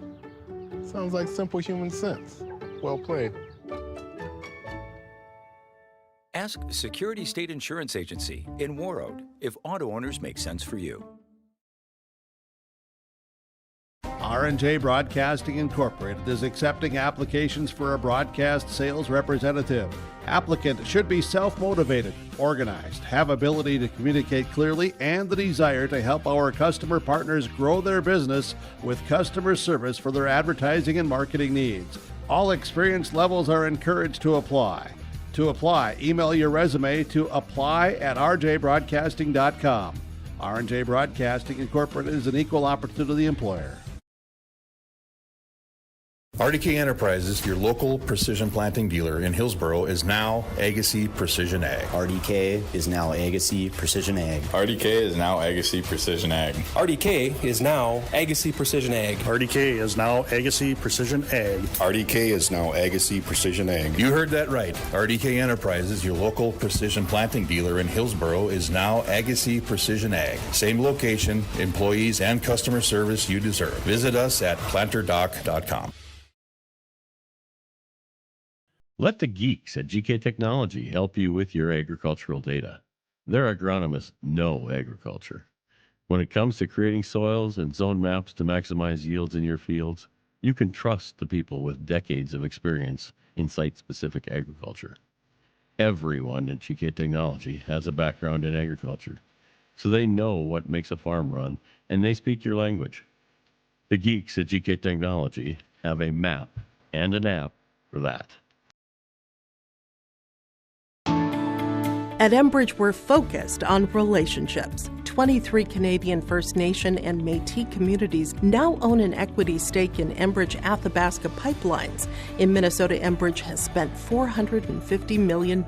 Sounds like simple human sense. Well played. Ask Security State Insurance Agency in Warroad if auto owners make sense for you. R&J Broadcasting Incorporated is accepting applications for a broadcast sales representative. Applicant should be self-motivated, organized, have ability to communicate clearly, and the desire to help our customer partners grow their business with customer service for their advertising and marketing needs. All experience levels are encouraged to apply. To apply, email your resume to apply@rjbroadcasting.com. R&J Broadcasting Incorporated is an equal opportunity employer. RDK Enterprises, your local precision planting dealer in Hillsborough, is now Agassi Precision Ag. RDK is now Agassi Precision Ag. RDK is now Agassi Precision Ag. RDK is now Agassi Precision Ag. RDK is now Agassi Precision Ag. RDK is now Agassi Precision Ag. You heard that right. RDK Enterprises, your local precision planting dealer in Hillsborough, is now Agassi Precision Ag. Same location, employees, and customer service you deserve. Visit us at planterdoc.com. Let the geeks at GK Technology help you with your agricultural data. Their agronomists know agriculture. When it comes to creating soils and zone maps to maximize yields in your fields, you can trust the people with decades of experience in site-specific agriculture. Everyone at GK Technology has a background in agriculture, so they know what makes a farm run, and they speak your language. The geeks at GK Technology have a map and an app for that. At Enbridge, we're focused on relationships. 23 Canadian First Nation and Métis communities now own an equity stake in Enbridge-Athabasca pipelines. In Minnesota, Enbridge has spent $450 million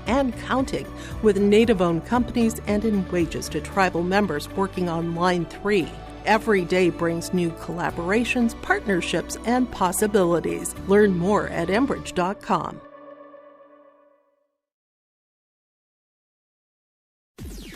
and counting with Native-owned companies and in wages to tribal members working on Line 3. Every day brings new collaborations, partnerships, and possibilities. Learn more at Enbridge.com.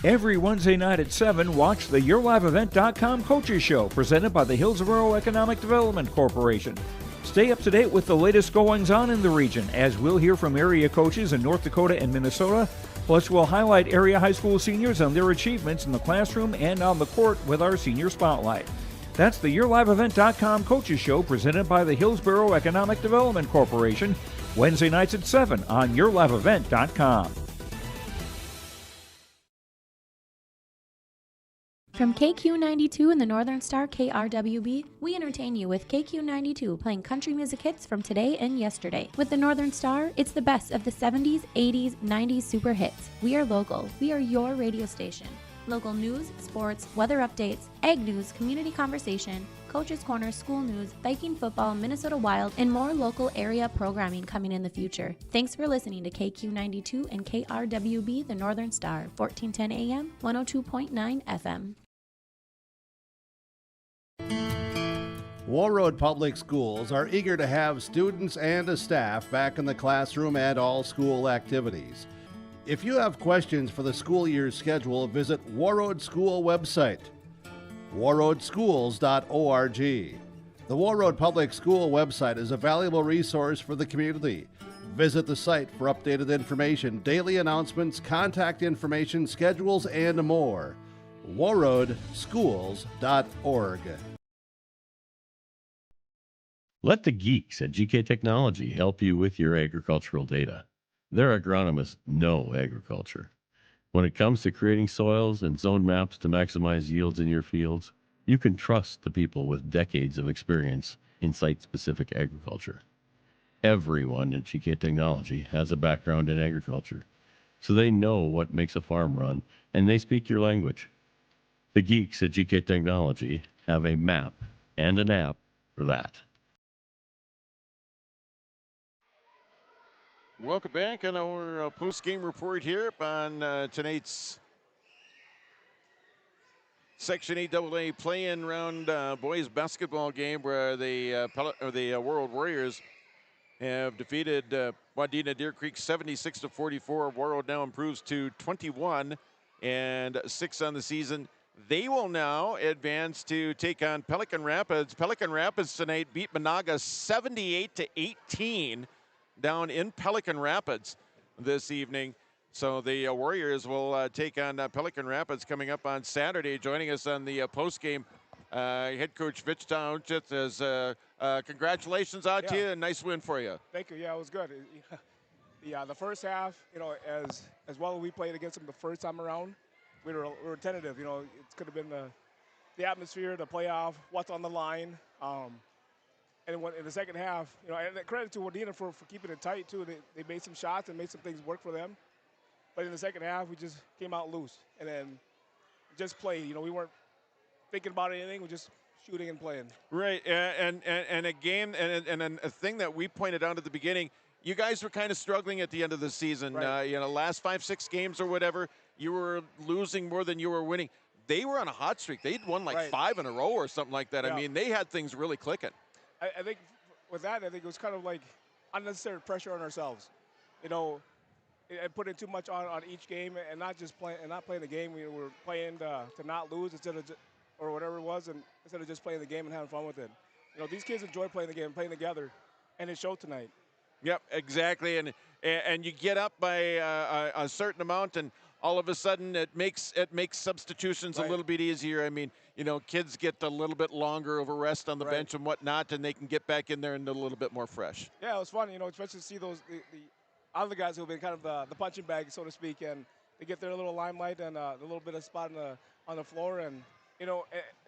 Every Wednesday night at 7, watch the YourLiveEvent.com Coaches Show presented by the Hillsborough Economic Development Corporation. Stay up to date with the latest goings-on in the region as we'll hear from area coaches in North Dakota and Minnesota. Plus, we'll highlight area high school seniors on their achievements in the classroom and on the court with our Senior Spotlight. That's the YourLiveEvent.com Coaches Show presented by the Hillsborough Economic Development Corporation, Wednesday nights at 7 on YourLiveEvent.com. From KQ92 and the Northern Star KRWB, we entertain you with KQ92 playing country music hits from today and yesterday. With the Northern Star, it's the best of the 70s, 80s, 90s super hits. We are local. We are your radio station. Local news, sports, weather updates, ag news, community conversation, Coach's Corner, school news, Viking football, Minnesota Wild, and more local area programming coming in the future. Thanks for listening to KQ92 and KRWB, the Northern Star, 1410 AM, 102.9 FM. Warroad Public Schools are eager to have students and a staff back in the classroom and all school activities. If you have questions for the school year's schedule, visit Warroad School website, warroadschools.org. The Warroad Public School website is a valuable resource for the community. Visit the site for updated information, daily announcements, contact information, schedules, and more. warroadschools.org. Let the geeks at GK Technology help you with your agricultural data. Their agronomists know agriculture. When it comes to creating soils and zone maps to maximize yields in your fields, you can trust the people with decades of experience in site-specific agriculture. Everyone at GK Technology has a background in agriculture, so they know what makes a farm run, and they speak your language. The geeks at GK Technology have a map and an app for that. Welcome back on our post-game report here on tonight's Section 8AA play-in round boys basketball game where the Warroad Warriors have defeated Wadena-Deer-Creek 76-44. Warroad now improves to 21-6 on the season. They will now advance to take on Pelican Rapids. Pelican Rapids tonight beat Monaga 78-18. Down in Pelican Rapids this evening. So the Warriors will take on Pelican Rapids coming up on Saturday. Joining us on the post-game, head coach Vitch Township says, congratulations out to you, and nice win for you. Thank you. Yeah, it was good. The first half, as well as we played against them the first time around, we were tentative. It could have been the atmosphere, the playoff, what's on the line. And in the second half, and credit to Wadena for keeping it tight, too. They made some shots and made some things work for them. But in the second half, we just came out loose and then just played. We weren't thinking about anything. We just shooting and playing. Right, and a game, and a thing that we pointed out at the beginning, you guys were kind of struggling at the end of the season. Right. Last 5-6 games or whatever, you were losing more than you were winning. They were on a hot streak. They'd won like 5 in a row or something like that. Yeah. I mean, they had things really clicking. I think with that, it was kind of like unnecessary pressure on ourselves, and putting too much on each game and not playing the game. We were playing to not lose instead of or whatever it was, and instead of just playing the game and having fun with it. These kids enjoy playing the game, playing together, and it showed tonight. Yep, exactly, and you get up by a certain amount, and all of a sudden it makes substitutions a little bit easier. I mean, kids get a little bit longer of a rest on the bench and whatnot, and they can get back in there and a little bit more fresh. Yeah, it was fun, especially to see the other guys who've been kind of the punching bag, so to speak, and they get their little limelight and a little bit of spot on the floor, and they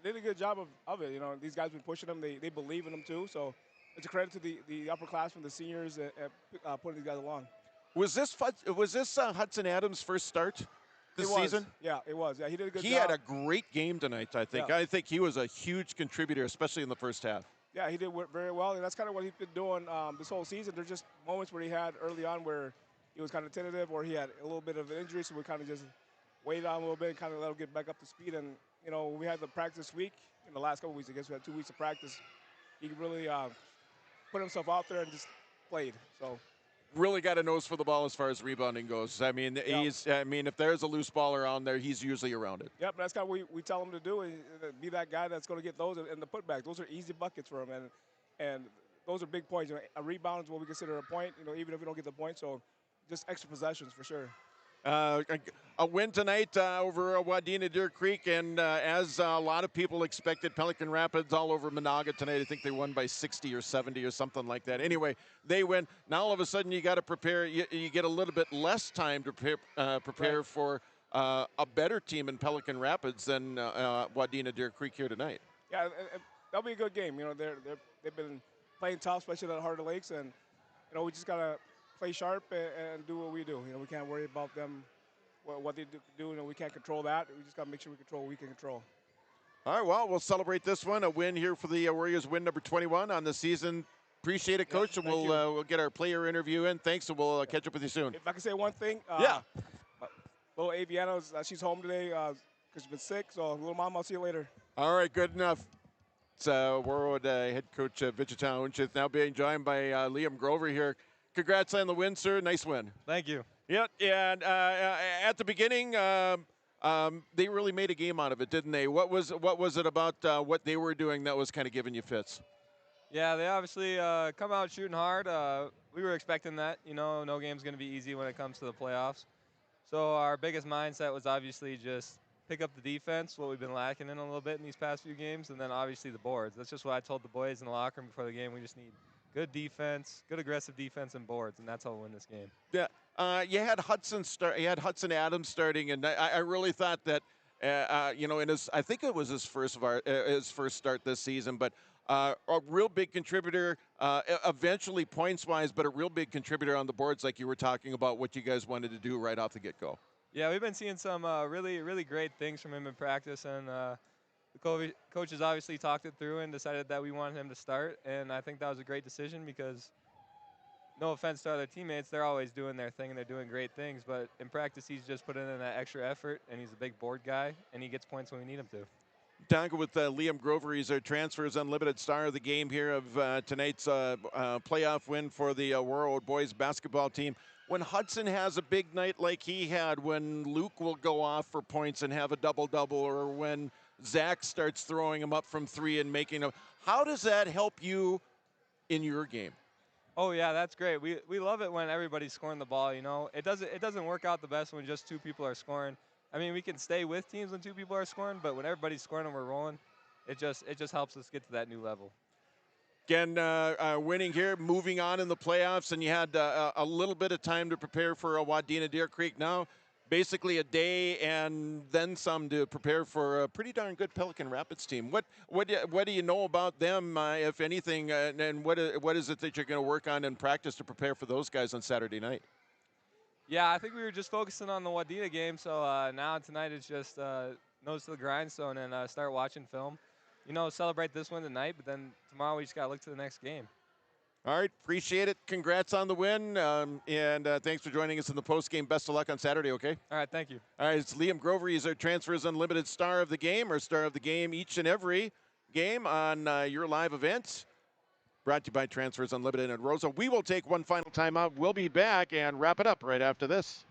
did a good job of it. These guys have been pushing them. They believe in them too. So it's a credit to the upperclassmen, the seniors, putting these guys along. Was this Hudson Adams' first start this season? Yeah, it was. Yeah, he did a good job. He had a great game tonight, I think. Yeah. I think he was a huge contributor, especially in the first half. Yeah, he did very well, and that's kind of what he's been doing this whole season. There's just moments where he had early on where he was kind of tentative or he had a little bit of an injury, so we kind of just waited on a little bit and kind of let him get back up to speed. And, we had the practice week in the last couple weeks. I guess we had 2 weeks of practice. He really put himself out there and just played. So. Really got a nose for the ball as far as rebounding goes. I mean, if there's a loose ball around there, he's usually around it. Yep, that's kind of what we tell him to do, and be that guy that's going to get those and the putback. Those are easy buckets for him, and those are big points. A rebound is what we consider a point, even if we don't get the point. So just extra possessions for sure. A win tonight over Wadena-Deer-Creek, and as a lot of people expected, Pelican Rapids all over Monaga tonight. I think they won by 60 or 70 or something like that. Anyway, they win. Now all of a sudden you got to prepare. You get a little bit less time to prepare for a better team in Pelican Rapids than Wadena-Deer-Creek here tonight. Yeah, that'll be a good game. You know, they've been playing tough, especially at Heart of Lakes, and you know we just gotta play sharp and do what we do. You know, we can't worry about them what they do. You know, we can't control that. We just gotta make sure we control what we can control. All right, well, we'll celebrate this one, a win here for the Warriors, win number 21 on the season. Appreciate it, Coach, and we'll get our player interview in. Thanks, and we'll catch up with you soon. If I can say one thing, little Aviana, she's home today because she's been sick, so little mom, I'll see you later. All right, good enough. It's Warroad head coach Wichita Unchith now being joined by Liam Grover here. Congrats on the win, sir. Nice win. Thank you. Yeah, and at the beginning, they really made a game out of it, didn't they? What was it about what they were doing that was kind of giving you fits? Yeah, they obviously come out shooting hard. We were expecting that. You know, no game's going to be easy when it comes to the playoffs. So our biggest mindset was obviously just pick up the defense, what we've been lacking in a little bit in these past few games, and then obviously the boards. That's just what I told the boys in the locker room before the game. We just need good defense, good aggressive defense and boards, and that's how we'll win this game. Yeah, you had Hudson Adams starting, and I really thought that you know, I think it was his first start this season, but a real big contributor, eventually points-wise, but a real big contributor on the boards, like you were talking about what you guys wanted to do right off the get-go. Yeah, we've been seeing some really, really great things from him in practice, and the coaches obviously talked it through and decided that we wanted him to start, and I think that was a great decision because, no offense to other teammates, they're always doing their thing and they're doing great things, but in practice he's just putting in that extra effort, and he's a big board guy, and he gets points when we need him to. Talking with Liam Grover, he's our Transfers Unlimited star of the game here of tonight's playoff win for the Warroad boys basketball team. When Hudson has a big night like he had, when Luke will go off for points and have a double-double, or when Zach starts throwing them up from three and making them, how does that help you in your game? Oh yeah, that's great. We love it when everybody's scoring the ball. You know, it doesn't work out the best when just two people are scoring. I mean, we can stay with teams when two people are scoring, but when everybody's scoring and we're rolling, it just helps us get to that new level. Again, winning here, moving on in the playoffs, and you had a little bit of time to prepare for Wadena-Deer-Creek. Now, basically a day and then some to prepare for a pretty darn good Pelican Rapids team. What do you know about them, if anything, and what is it that you're going to work on in practice to prepare for those guys on Saturday night? Yeah, I think we were just focusing on the Wadena game, so now tonight it's just nose to the grindstone and start watching film. You know, celebrate this win tonight, but then tomorrow we just got to look to the next game. All right, appreciate it. Congrats on the win, and thanks for joining us in the postgame. Best of luck on Saturday, okay? All right, thank you. All right, it's Liam Grover. He's our Transfers Unlimited star of the game, or star of the game each and every game on your live events. Brought to you by Transfers Unlimited and Rosa. We will take one final timeout. We'll be back and wrap it up right after this.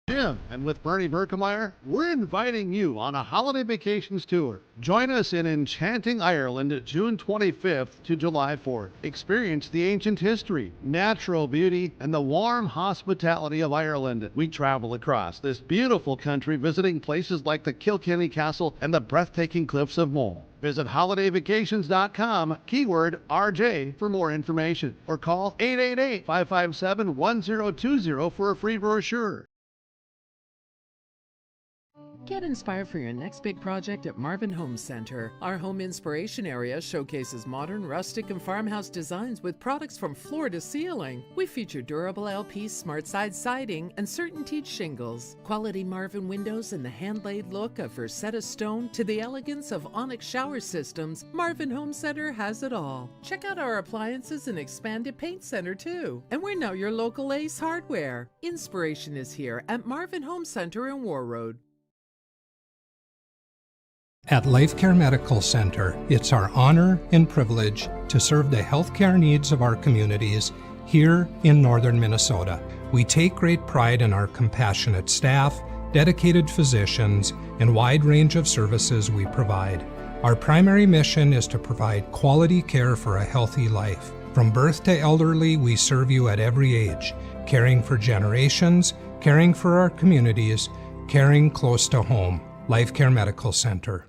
Jim, and with Bernie Berkemeyer, we're inviting you on a holiday vacations tour. Join us in enchanting Ireland June 25th to July 4th. Experience the ancient history, natural beauty, and the warm hospitality of Ireland. We travel across this beautiful country, visiting places like the Kilkenny Castle and the breathtaking cliffs of Moher. Visit holidayvacations.com, keyword RJ, for more information, or call 888-557-1020 for a free brochure. Get inspired for your next big project at Marvin Home Center. Our home inspiration area showcases modern, rustic, and farmhouse designs with products from floor to ceiling. We feature durable LP smart side siding and certain teak shingles, quality Marvin windows, and the hand-laid look of Versetta stone to the elegance of onyx shower systems. Marvin Home Center has it all. Check out our appliances and expanded paint center too. And we're now your local Ace Hardware. Inspiration is here at Marvin Home Center in Warroad. At LifeCare Medical Center, it's our honor and privilege to serve the healthcare needs of our communities here in northern Minnesota. We take great pride in our compassionate staff, dedicated physicians, and wide range of services we provide. Our primary mission is to provide quality care for a healthy life. From birth to elderly, we serve you at every age, caring for generations, caring for our communities, caring close to home. LifeCare Medical Center.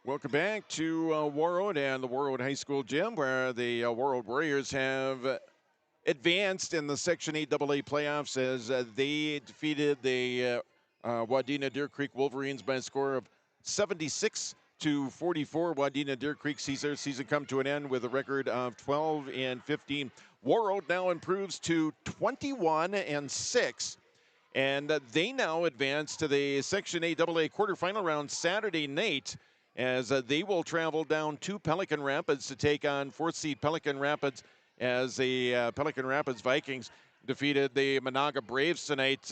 Welcome back to Warroad and the Warroad High School gym, where the Warroad Warriors have advanced in the Section 8 AA playoffs as they defeated the Wadena-Deer-Creek Wolverines by a score of 76-44. Wadena-Deer-Creek sees their season come to an end with a record of 12-15. Warroad now improves to 21-6. And they now advance to the Section 8 AA quarterfinal round Saturday night, as they will travel down to Pelican Rapids to take on 4th seed Pelican Rapids, as the Pelican Rapids Vikings defeated the Monaga Braves tonight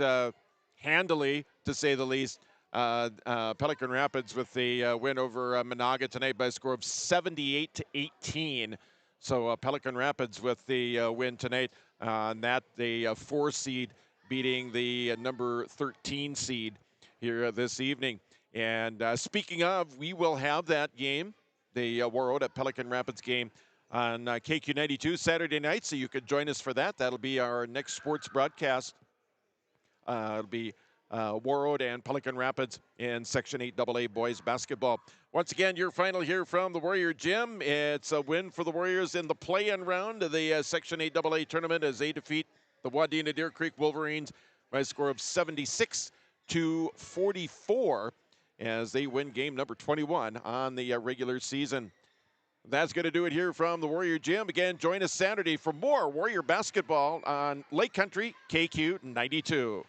handily, to say the least. Pelican Rapids with the win over Monaga tonight by a score of 78-18. So Pelican Rapids with the win tonight, and that the 4 seed beating the number 13 seed here this evening. And speaking of, we will have that game, the Warroad at Pelican Rapids game, on KQ92 Saturday night, so you could join us for that. That'll be our next sports broadcast. It'll be Warroad and Pelican Rapids in Section 8 AA boys basketball. Once again, your final here from the Warrior Gym. It's a win for the Warriors in the play-in round of the Section 8 AA tournament as they defeat the Wadena-Deer-Creek Wolverines by a score of 76-44 as they win game number 21 on the regular season. That's going to do it here from the Warrior Gym. Again, join us Saturday for more Warrior basketball on Lake Country KQ92.